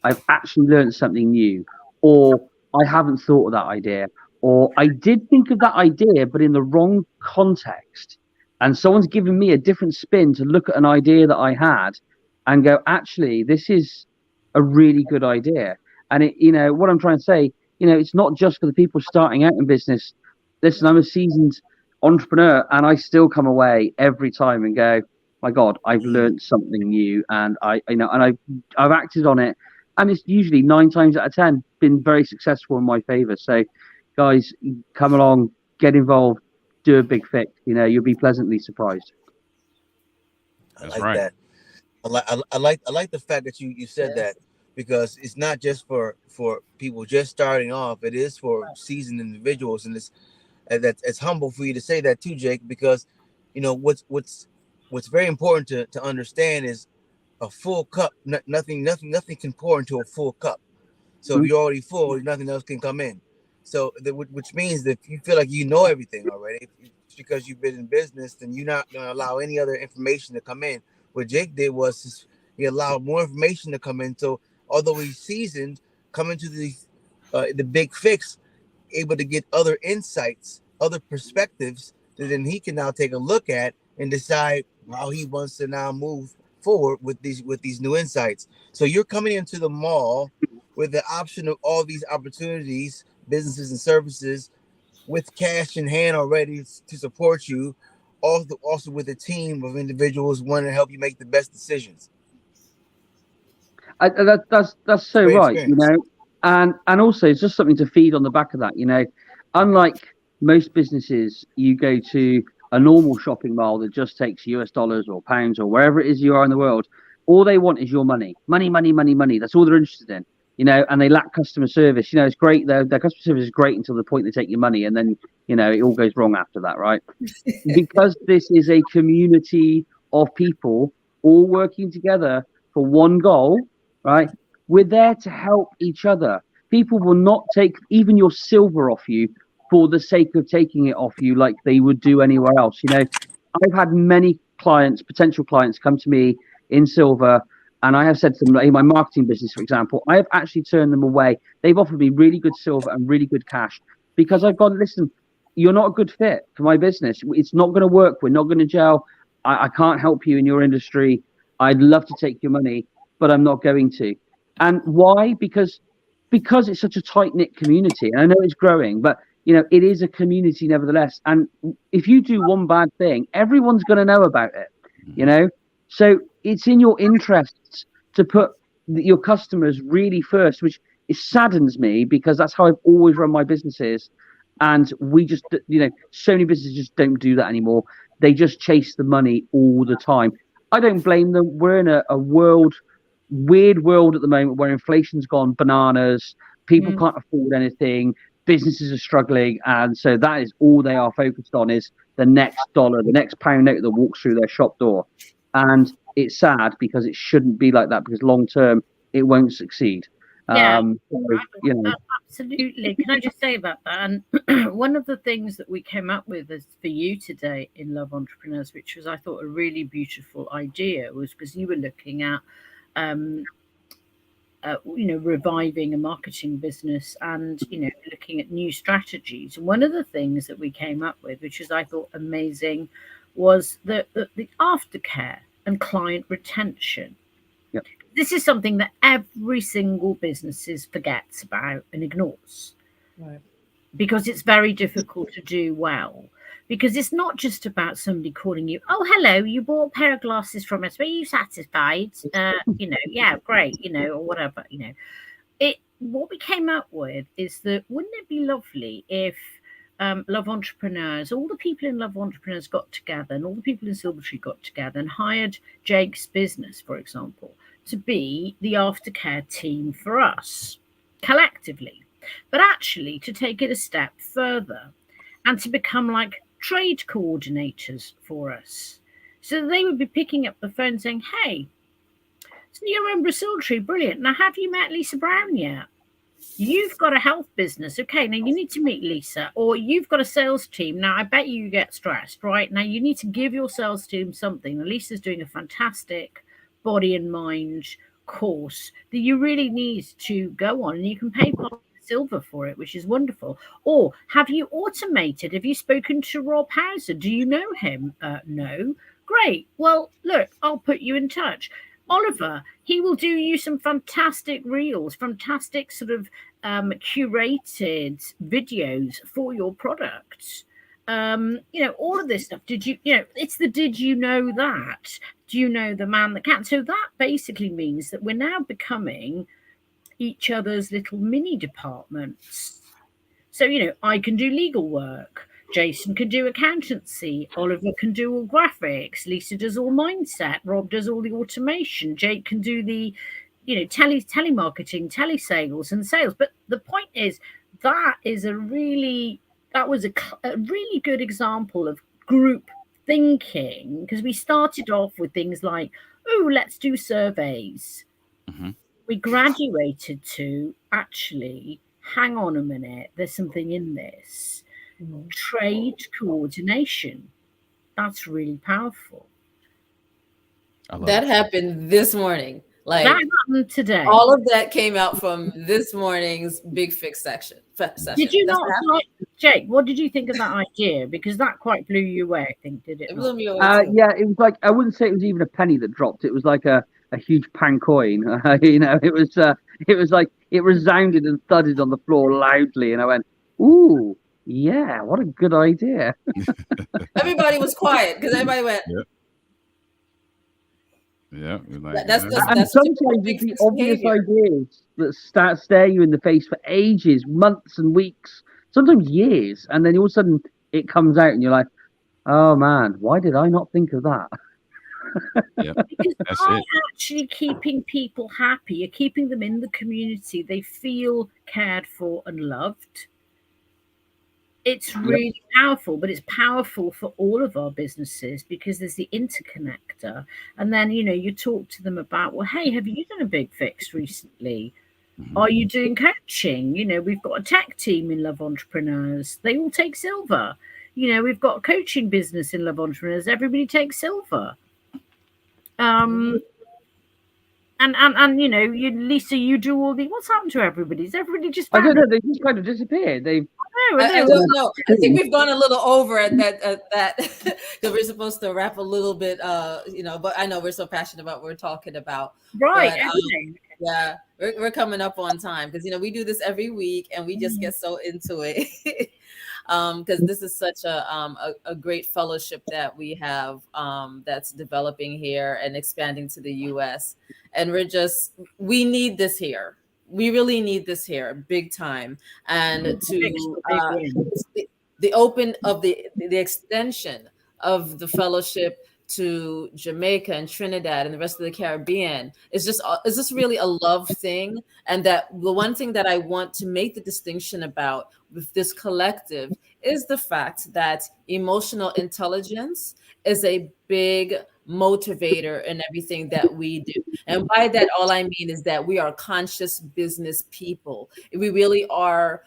I've actually learned something new, or I haven't thought of that idea, or I did think of that idea, but in the wrong context. And someone's given me a different spin to look at an idea that I had and go, actually, this is a really good idea. And what I'm trying to say, it's not just for the people starting out in business. Listen, I'm a seasoned entrepreneur, and I still come away every time and go, my God, I've learned something new, and I've acted on it, and it's usually 9 times out of 10 been very successful in my favor. So, guys, come along, get involved, do a big fix. You'll be pleasantly surprised. I like that. I like the fact that you said that, because it's not just for people just starting off. It is for seasoned individuals, and it's humble for you to say that too, Jake, because what's very important to understand is a full cup. Nothing can pour into a full cup. So if you're already full, nothing else can come in. So which means that if you feel like you know everything already, it's because you've been in business, then you're not going to allow any other information to come in. What Jake did was he allowed more information to come in. So although he's seasoned, coming to the Big Fix, able to get other insights, other perspectives that then he can now take a look at and decide how he wants to now move forward with these new insights. So you're coming into the mall with the option of all these opportunities, businesses and services, with cash in hand already to support you, also with a team of individuals wanting to help you make the best decisions. That's so right, and also it's just something to feed on the back of that. Unlike most businesses, you go to a normal shopping mall that just takes US dollars or pounds or wherever it is you are in the world. All they want is your money. That's all they're interested in. And they lack customer service. It's great. Their customer service is great until the point they take your money, and then it all goes wrong after that, right? Because this is a community of people all working together for one goal, right? We're there to help each other. People will not take even your silver off you for the sake of taking it off you like they would do anywhere else. You know, I've had many clients, potential clients, come to me in silver, and I have said to them, like in my marketing business, for example, I have actually turned them away. They've offered me really good silver and really good cash because I've gone, listen, you're not a good fit for my business. It's not going to work. We're not going to gel. I can't help you in your industry. I'd love to take your money, but I'm not going to. And why? Because it's such a tight-knit community. And I know it's growing, but you know, it is a community nevertheless. And if you do one bad thing, everyone's going to know about it, you know? So it's in your interests to put your customers really first, which it saddens me because that's how I've always run my businesses. And we just, you know, so many businesses just don't do that anymore. They just chase the money all the time. I don't blame them. We're in a weird world at the moment where inflation's gone bananas. People can't afford anything. Businesses are struggling. And so that is all they are focused on is the next dollar, the next pound note that walks through their shop door. And it's sad because it shouldn't be like that because long term, it won't succeed. Yeah, So, you know. absolutely. Can I just say about that? And one of the things that we came up with is for you today in Love Entrepreneurs, which was, I thought, a really beautiful idea, was because you were looking at, you know, reviving a marketing business and, you know, looking at new strategies. And one of the things that we came up with, which is, I thought, amazing, was the aftercare and client retention. Yep. This is something that every single business forgets about and ignores. Right. Because it's very difficult to do well. Because it's not just about somebody calling you, oh, hello, you bought a pair of glasses from us. Were you satisfied? You know, yeah, great, you know, or whatever, you know. What we came up with is that wouldn't it be lovely if Love Entrepreneurs, all the people in Love Entrepreneurs got together and all the people in Silvertree got together and hired Jake's business, for example, to be the aftercare team for us collectively, but actually to take it a step further and to become like trade coordinators for us. So they would be picking up the phone saying, hey, so you're in Silvertree, brilliant. Now, have you met Lisa Brown yet? You've got a health business. Okay, now you need to meet Lisa. Or you've got a sales team. Now, I bet you get stressed, right? Now, you need to give your sales team something. And Lisa's doing a fantastic body and mind course that you really need to go on. And you can pay silver for it, which is wonderful. Or have you automated? Have you spoken to Rob Hauser? Do you know him? No. Great. Well, look, I'll put you in touch. Oliver, he will do you some fantastic reels, fantastic sort of curated videos for your products. You know, all of this stuff. Did you know, did you know that? Do you know the man that can? So that basically means that we're now becoming each other's little mini departments. So, you know, I can do legal work. Jason can do accountancy. Oliver can do all graphics. Lisa does all mindset. Rob does all the automation. Jake can do the, you know, telemarketing, telesales and sales. But the point is that was a really good example of group thinking, because we started off with things like, oh, let's do surveys. Mm-hmm. We graduated to actually, hang on a minute, there's something in this. Trade coordination. That's really powerful. That happened this morning. Like that happened today. All of that came out from this morning's Big Fix session. Did you not like, Jake? What did you think of that idea? Because that quite blew you away, I think, did it? It blew me away. Yeah, it was like, I wouldn't say it was even a penny that dropped. It was like a huge pound coin. You know, it was like it resounded and thudded on the floor loudly, and I went, "Ooh, yeah, what a good idea!" Everybody was quiet because everybody went. Yeah, like, that's sometimes it's the obvious ideas that stare you in the face for ages, months and weeks, sometimes years, and then all of a sudden it comes out and you're like, oh man, why did I not think of that? Yeah, because by actually keeping people happy, you're keeping them in the community, they feel cared for and loved. It's really powerful, but it's powerful for all of our businesses because there's the interconnector. And then, you know, you talk to them about, well, hey, have you done a big fix recently? Mhm. Are you doing coaching? We've got a tech team in Love Entrepreneurs. They all take silver. We've got a coaching business in Love Entrepreneurs. Everybody takes silver. Um, and you, Lisa, you do all the. What's happened to everybody? Is everybody just I don't vanished? know. They just kind of disappeared. I I know. don't know. I think we've gone a little over at that because we're supposed to wrap a little bit, but I know we're so passionate about what we're talking about. Right. But Okay. yeah, we're coming up on time because we do this every week and we just get so into it. Because this is such a great fellowship that we have that's developing here and expanding to the US. And we need this here. We really need this here big time. And to Big win. the open of the extension of the fellowship to Jamaica and Trinidad and the rest of the Caribbean is just really a love thing. And that the one thing that I want to make the distinction about with this collective is the fact that emotional intelligence is a big motivator in everything that we do. And by that, all I mean is that we are conscious business people. We really are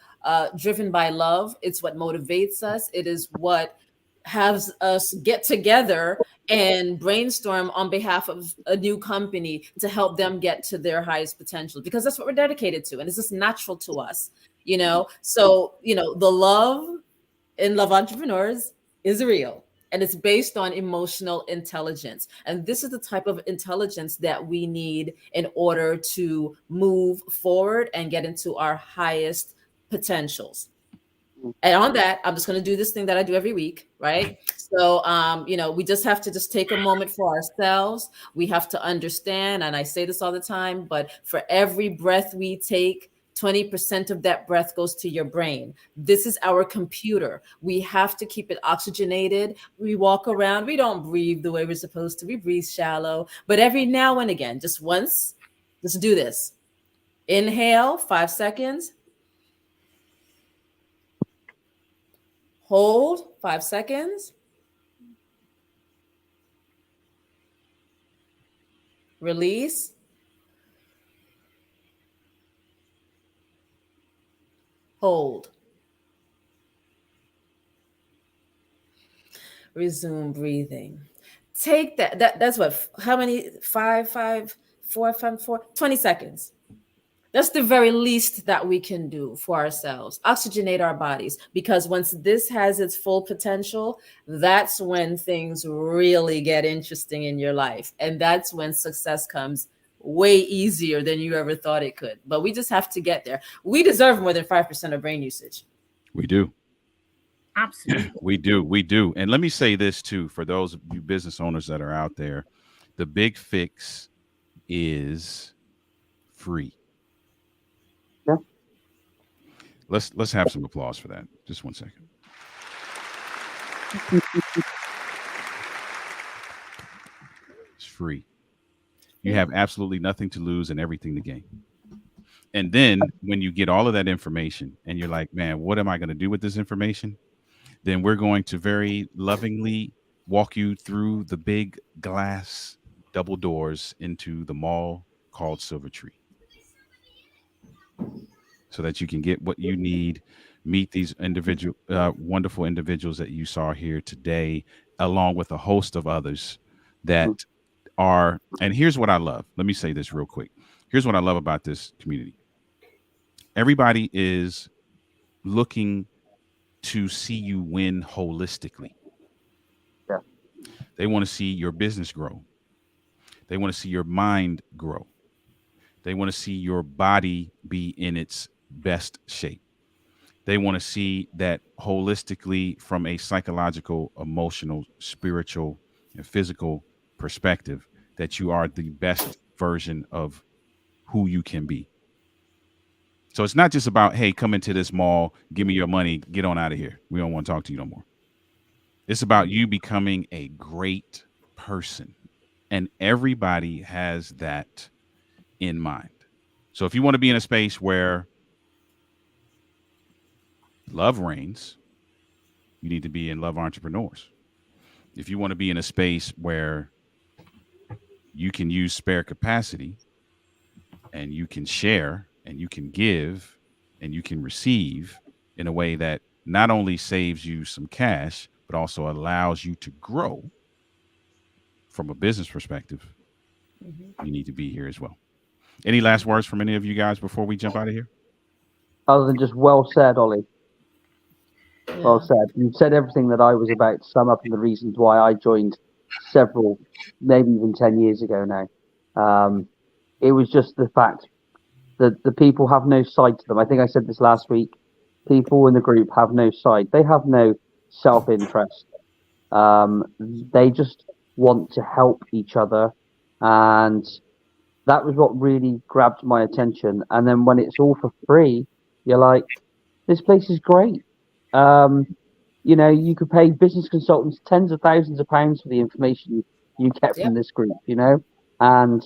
driven by love. It's what motivates us. It is what has us get together and brainstorm on behalf of a new company to help them get to their highest potential because that's what we're dedicated to and it's just natural to us. So the love in Love Entrepreneurs is real and it's based on emotional intelligence. And this is the type of intelligence that we need in order to move forward and get into our highest potentials. And on that, I'm just going to do this thing that I do every week, right? So, we just have to just take a moment for ourselves. We have to understand, and I say this all the time, but for every breath we take, 20% of that breath goes to your brain. This is our computer. We have to keep it oxygenated. We walk around, we don't breathe the way we're supposed to. We breathe shallow, but every now and again, just once, just do this. Inhale, 5 seconds. Hold 5 seconds. Release. Hold. Resume breathing. Take that's what, how many? 20 seconds. That's the very least that we can do for ourselves. Oxygenate our bodies because once this has its full potential, that's when things really get interesting in your life. And that's when success comes way easier than you ever thought it could. But we just have to get there. We deserve more than 5% of brain usage. We do. Absolutely. We do. We do. And let me say this too for those of you business owners that are out there, the big fix is free. Yeah. Let's have some applause for that. Just 1 second. It's free. You have absolutely nothing to lose and everything to gain. And then when you get all of that information and you're like, man, what am I going to do with this information? Then we're going to very lovingly walk you through the big glass double doors into the mall called Silver Tree so that you can get what you need, meet these individual, wonderful individuals that you saw here today, along with a host of others that are. And here's what I love. Let me say this real quick. Here's what I love about this community. Everybody is looking to see you win holistically. Yeah. They want to see your business grow. They want to see your mind grow. They want to see your body be in its best shape. They want to see that holistically from a psychological, emotional, spiritual, and physical perspective, that you are the best version of who you can be. So it's not just about, hey, come into this mall, give me your money, get on out of here. We don't want to talk to you no more. It's about you becoming a great person. And everybody has that in mind. So if you want to be in a space where love reigns, you need to be in Love Entrepreneurs. If you want to be in a space where you can use spare capacity and you can share and you can give and you can receive in a way that not only saves you some cash, but also allows you to grow from a business perspective, Mhm. you need to be here as well. Any last words from any of you guys before we jump out of here? Other than just well said, Ollie. Well Yeah. said. You've said everything that I was about to sum up and the reasons why I joined several, maybe even 10 years ago now. It was just the fact that the people have no side to them. I think I said this last week. People in the group have no side. They have no self-interest. They just want to help each other, and that was what really grabbed my attention. And then when it's all for free, you're like, this place is great. Um, you could pay business consultants tens of thousands of pounds for the information you get Yep. from this group, and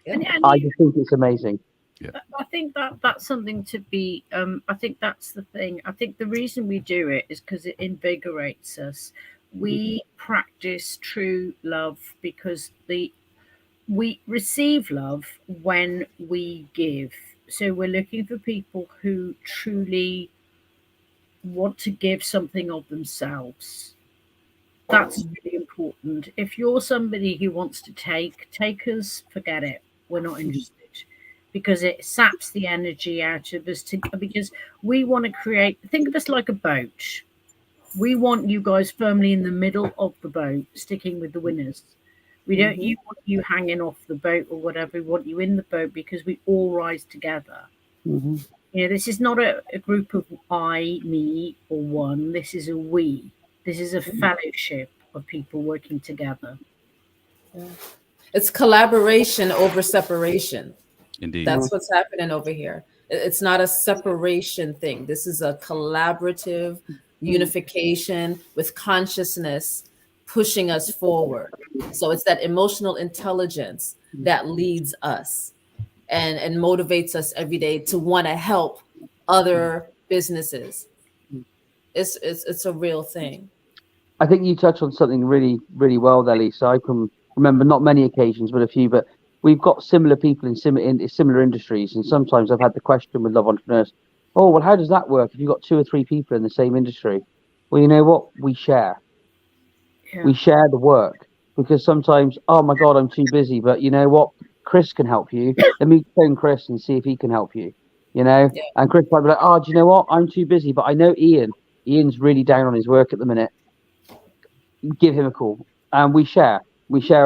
Yep. And I you, just think it's amazing. Yeah. I think that that's something to be. I think that's the thing. I think the reason we do it is because it invigorates us. We practice true love because we receive love when we give. So we're looking for people who truly want to give something of themselves. That's really important. If you're somebody who wants to take, takers, forget it. We're not interested because it saps the energy out of us. Because we want to create. Think of us like a boat. We want you guys firmly in the middle of the boat, sticking with the winners. We don't Mhm. you want you hanging off the boat or whatever. We want you in the boat because we all rise together. Hmm. This is not a group of I, me, or one. This is a we. This is a fellowship of people working together. Yeah. It's collaboration over separation. Indeed. That's what's happening over here. It's not a separation thing. This is a collaborative unification with consciousness pushing us forward. So it's that emotional intelligence that leads us and motivates us every day to want to help other businesses. It's a real thing. I think you touched on something really, really well there, Lisa. I can remember not many occasions, but a few. But we've got similar people in similar industries, and sometimes I've had the question with love entrepreneurs, "Oh, well, how does that work if you've got two or three people in the same industry?" Well, you know what? We share. Yeah. We share the work because sometimes, oh my God, I'm too busy. But you know what? Chris can help you. Let me phone Chris and see if he can help you. Yeah. And Chris might be like, oh, do you know what? I'm too busy, but I know Ian. Ian's really down on his work at the minute. Give him a call, and we share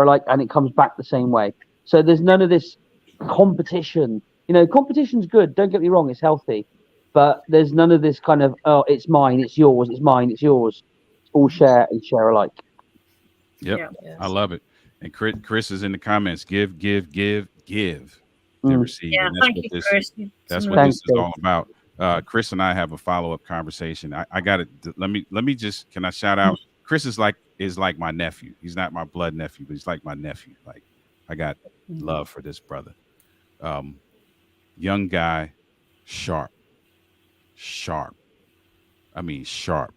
alike, and it comes back the same way. So there's none of this competition. Competition's good, don't get me wrong, it's healthy, but there's none of this kind of, oh, it's mine, it's yours, it's mine, it's yours. It's all share and share alike. Yep. Yeah. I Yes. love it. And Chris is in the comments. Give, give, give, give, then Mm. receive. Yeah. And that's Thank what you, this Chris. that's Some what love. this Thanks, is Dave. all about. Chris and I have a follow-up conversation. I got it. Let me just, can I shout out? Chris is like my nephew. He's not my blood nephew, but he's like my nephew. Like, I got Mhm. love for this brother. Um, Young guy, sharp, sharp. I mean sharp.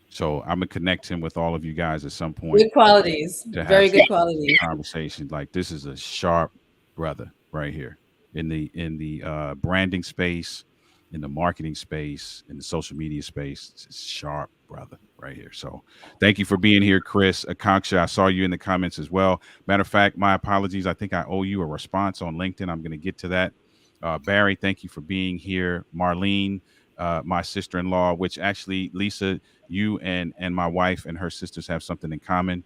So I'm gonna connect him with all of you guys at some point Good qualities. to have Very some good qualities. conversation. Like, this is a sharp brother right here in the branding space, in the marketing space, in the social media space. It's a sharp brother right here. So thank you for being here, Chris. Akanksha, I saw you in the comments as well. Matter of fact, my apologies. I think I owe you a response on LinkedIn. I'm going to get to that. Barry, thank you for being here. Marlene, my sister-in-law, which actually, Lisa, you and my wife and her sisters have something in common.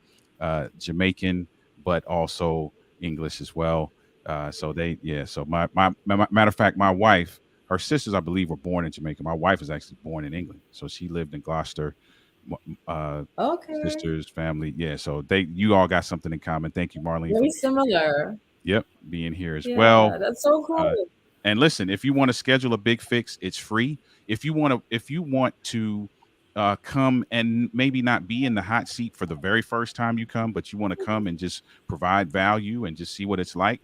Jamaican, but also English as well. So they, yeah. So matter of fact, my wife, her sisters, I believe, were born in Jamaica. My wife was actually born in England, so she lived in Gloucester. Uh, Okay. Sisters, family, yeah. So you all got something in common. Thank you, Marlene, for Very similar. yep being here as well. Yeah, that's so Uh, cool. and listen, if you want to schedule a big fix, it's free. If you want to come and maybe not be in the hot seat for the very first time you come, but you want to come and just provide value and just see what it's like,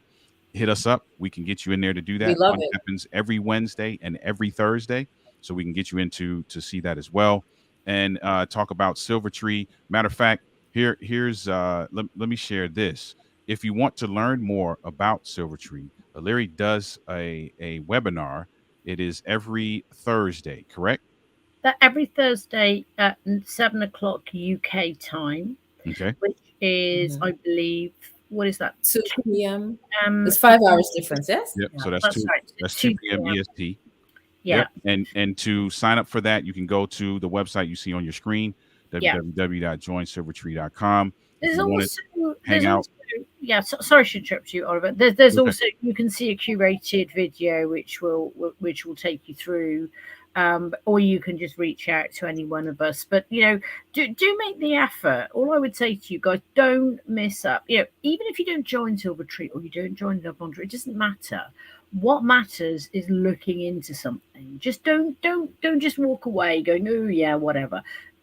hit us up. We can get you in there to do We that. love One it. happens every Wednesday and every Thursday, so we can get you into to see that as well, and talk about Silver Tree. Matter of fact, here's let me share this. If you want to learn more about Silver Tree, Leary does a webinar. It is every Thursday, correct? That every Thursday at 7 o'clock UK time, Okay. which is, I believe, what is that? 2 p.m. Um, It's 5 hours difference, yes? Yep. yeah, So that's that's two. right. That's 2 2 p.m. p.m. EST. Yeah, Yep. And to sign up for that, you can go to the website you see on your screen, yeah. www.joinsilvertree.com. If There's you want to also, hang out, yeah. Sorry to interrupt you, Oliver. There's okay. also, you can see a curated video which will take you through, or you can just reach out to any one of us. But do make the effort. All I would say to you guys, don't miss up. Even if you don't join Silver Tree or you don't join Love Laundry, it doesn't matter. What matters is looking into something. Just don't just walk away going, oh yeah, whatever.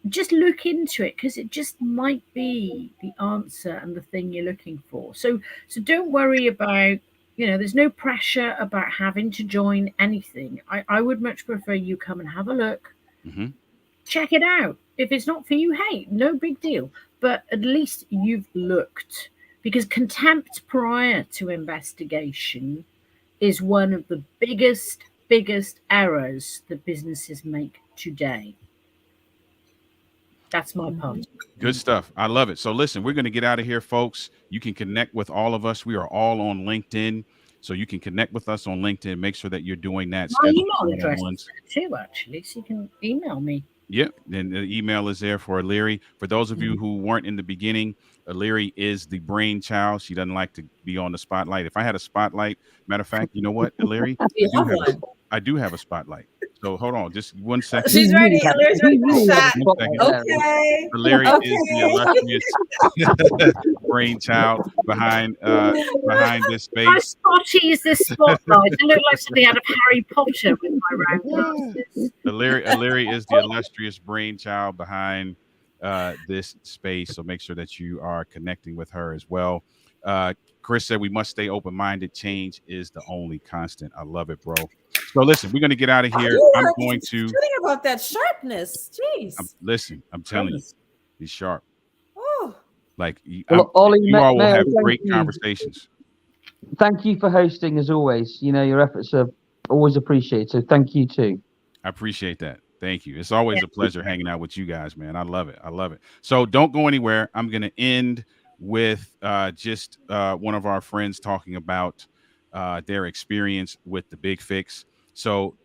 Just look into it, because it just might be the answer and the thing you're looking for. So don't worry about, there's no pressure about having to join anything. I would much prefer you come and have a look, Mm-hmm. check it out. If it's not for you, hey, no big deal. But at least you've looked, because contempt prior to investigation is one of the biggest errors that businesses make today. That's my part. Good stuff. I love it. So listen, we're going to get out of here, folks. You can connect with all of us. We are all on LinkedIn. So you can connect with us on LinkedIn. Make sure that you're doing that. My Schedule email address one-on-ones. is there too, actually, so you can email me. Yep. And the email is there for Leary. For those of you who weren't in the beginning, Leary is the brainchild. She doesn't like to be on the spotlight. If I had a spotlight, matter of fact, you know what, Leary? I do have a spotlight. So hold on, just 1 second. She's ready. Leary's ready for the shot. 1 second. Okay. Leary is the illustrious brainchild behind this space. How spotty is this spotlight? I look like something out of Harry Potter with my round glasses. Leary is the illustrious brainchild behind this space. So make sure that you are connecting with her as well. Chris said we must stay open-minded. Change is the only constant. I love it, bro. So listen, we're going to get out of here. I'm going to think about that sharpness. Jeez. I'm telling you, he's sharp. Oh. Like you Ollie, all will have thank great you. conversations. Thank you for hosting as always. Your efforts are always appreciated. So thank you too. I appreciate that. Thank you. It's always a pleasure hanging out with you guys, man. I love it. So don't go anywhere. I'm going to end with just one of our friends talking about their experience with the Big Fix. So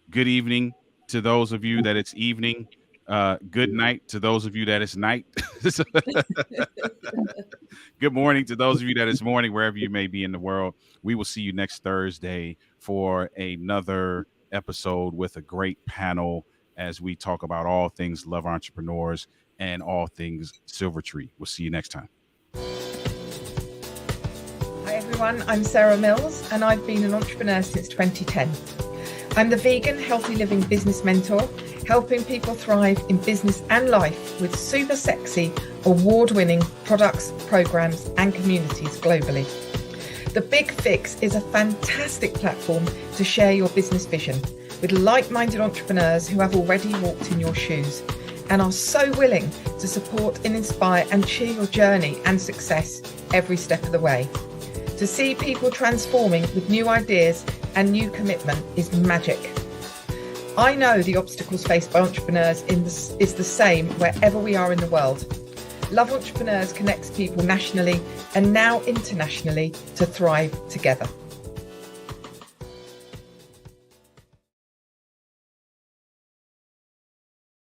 good evening to those of you that it's evening. Good night to those of you that it's night. Good morning to those of you that it's morning, wherever you may be in the world. We will see you next Thursday for another episode with a great panel as we talk about all things Love Entrepreneurs and all things Silver Tree. We'll see you next time. Hi everyone, I'm Sarah Mills and I've been an entrepreneur since 2010. I'm the vegan healthy living business mentor, helping people thrive in business and life with super sexy, award-winning products, programs and communities globally. The Big Fix is a fantastic platform to share your business vision with like-minded entrepreneurs who have already walked in your shoes and are so willing to support and inspire and cheer your journey and success every step of the way. To see people transforming with new ideas and new commitment is magic. I know the obstacles faced by entrepreneurs is the same wherever we are in the world. Love Entrepreneurs connects people nationally and now internationally to thrive together.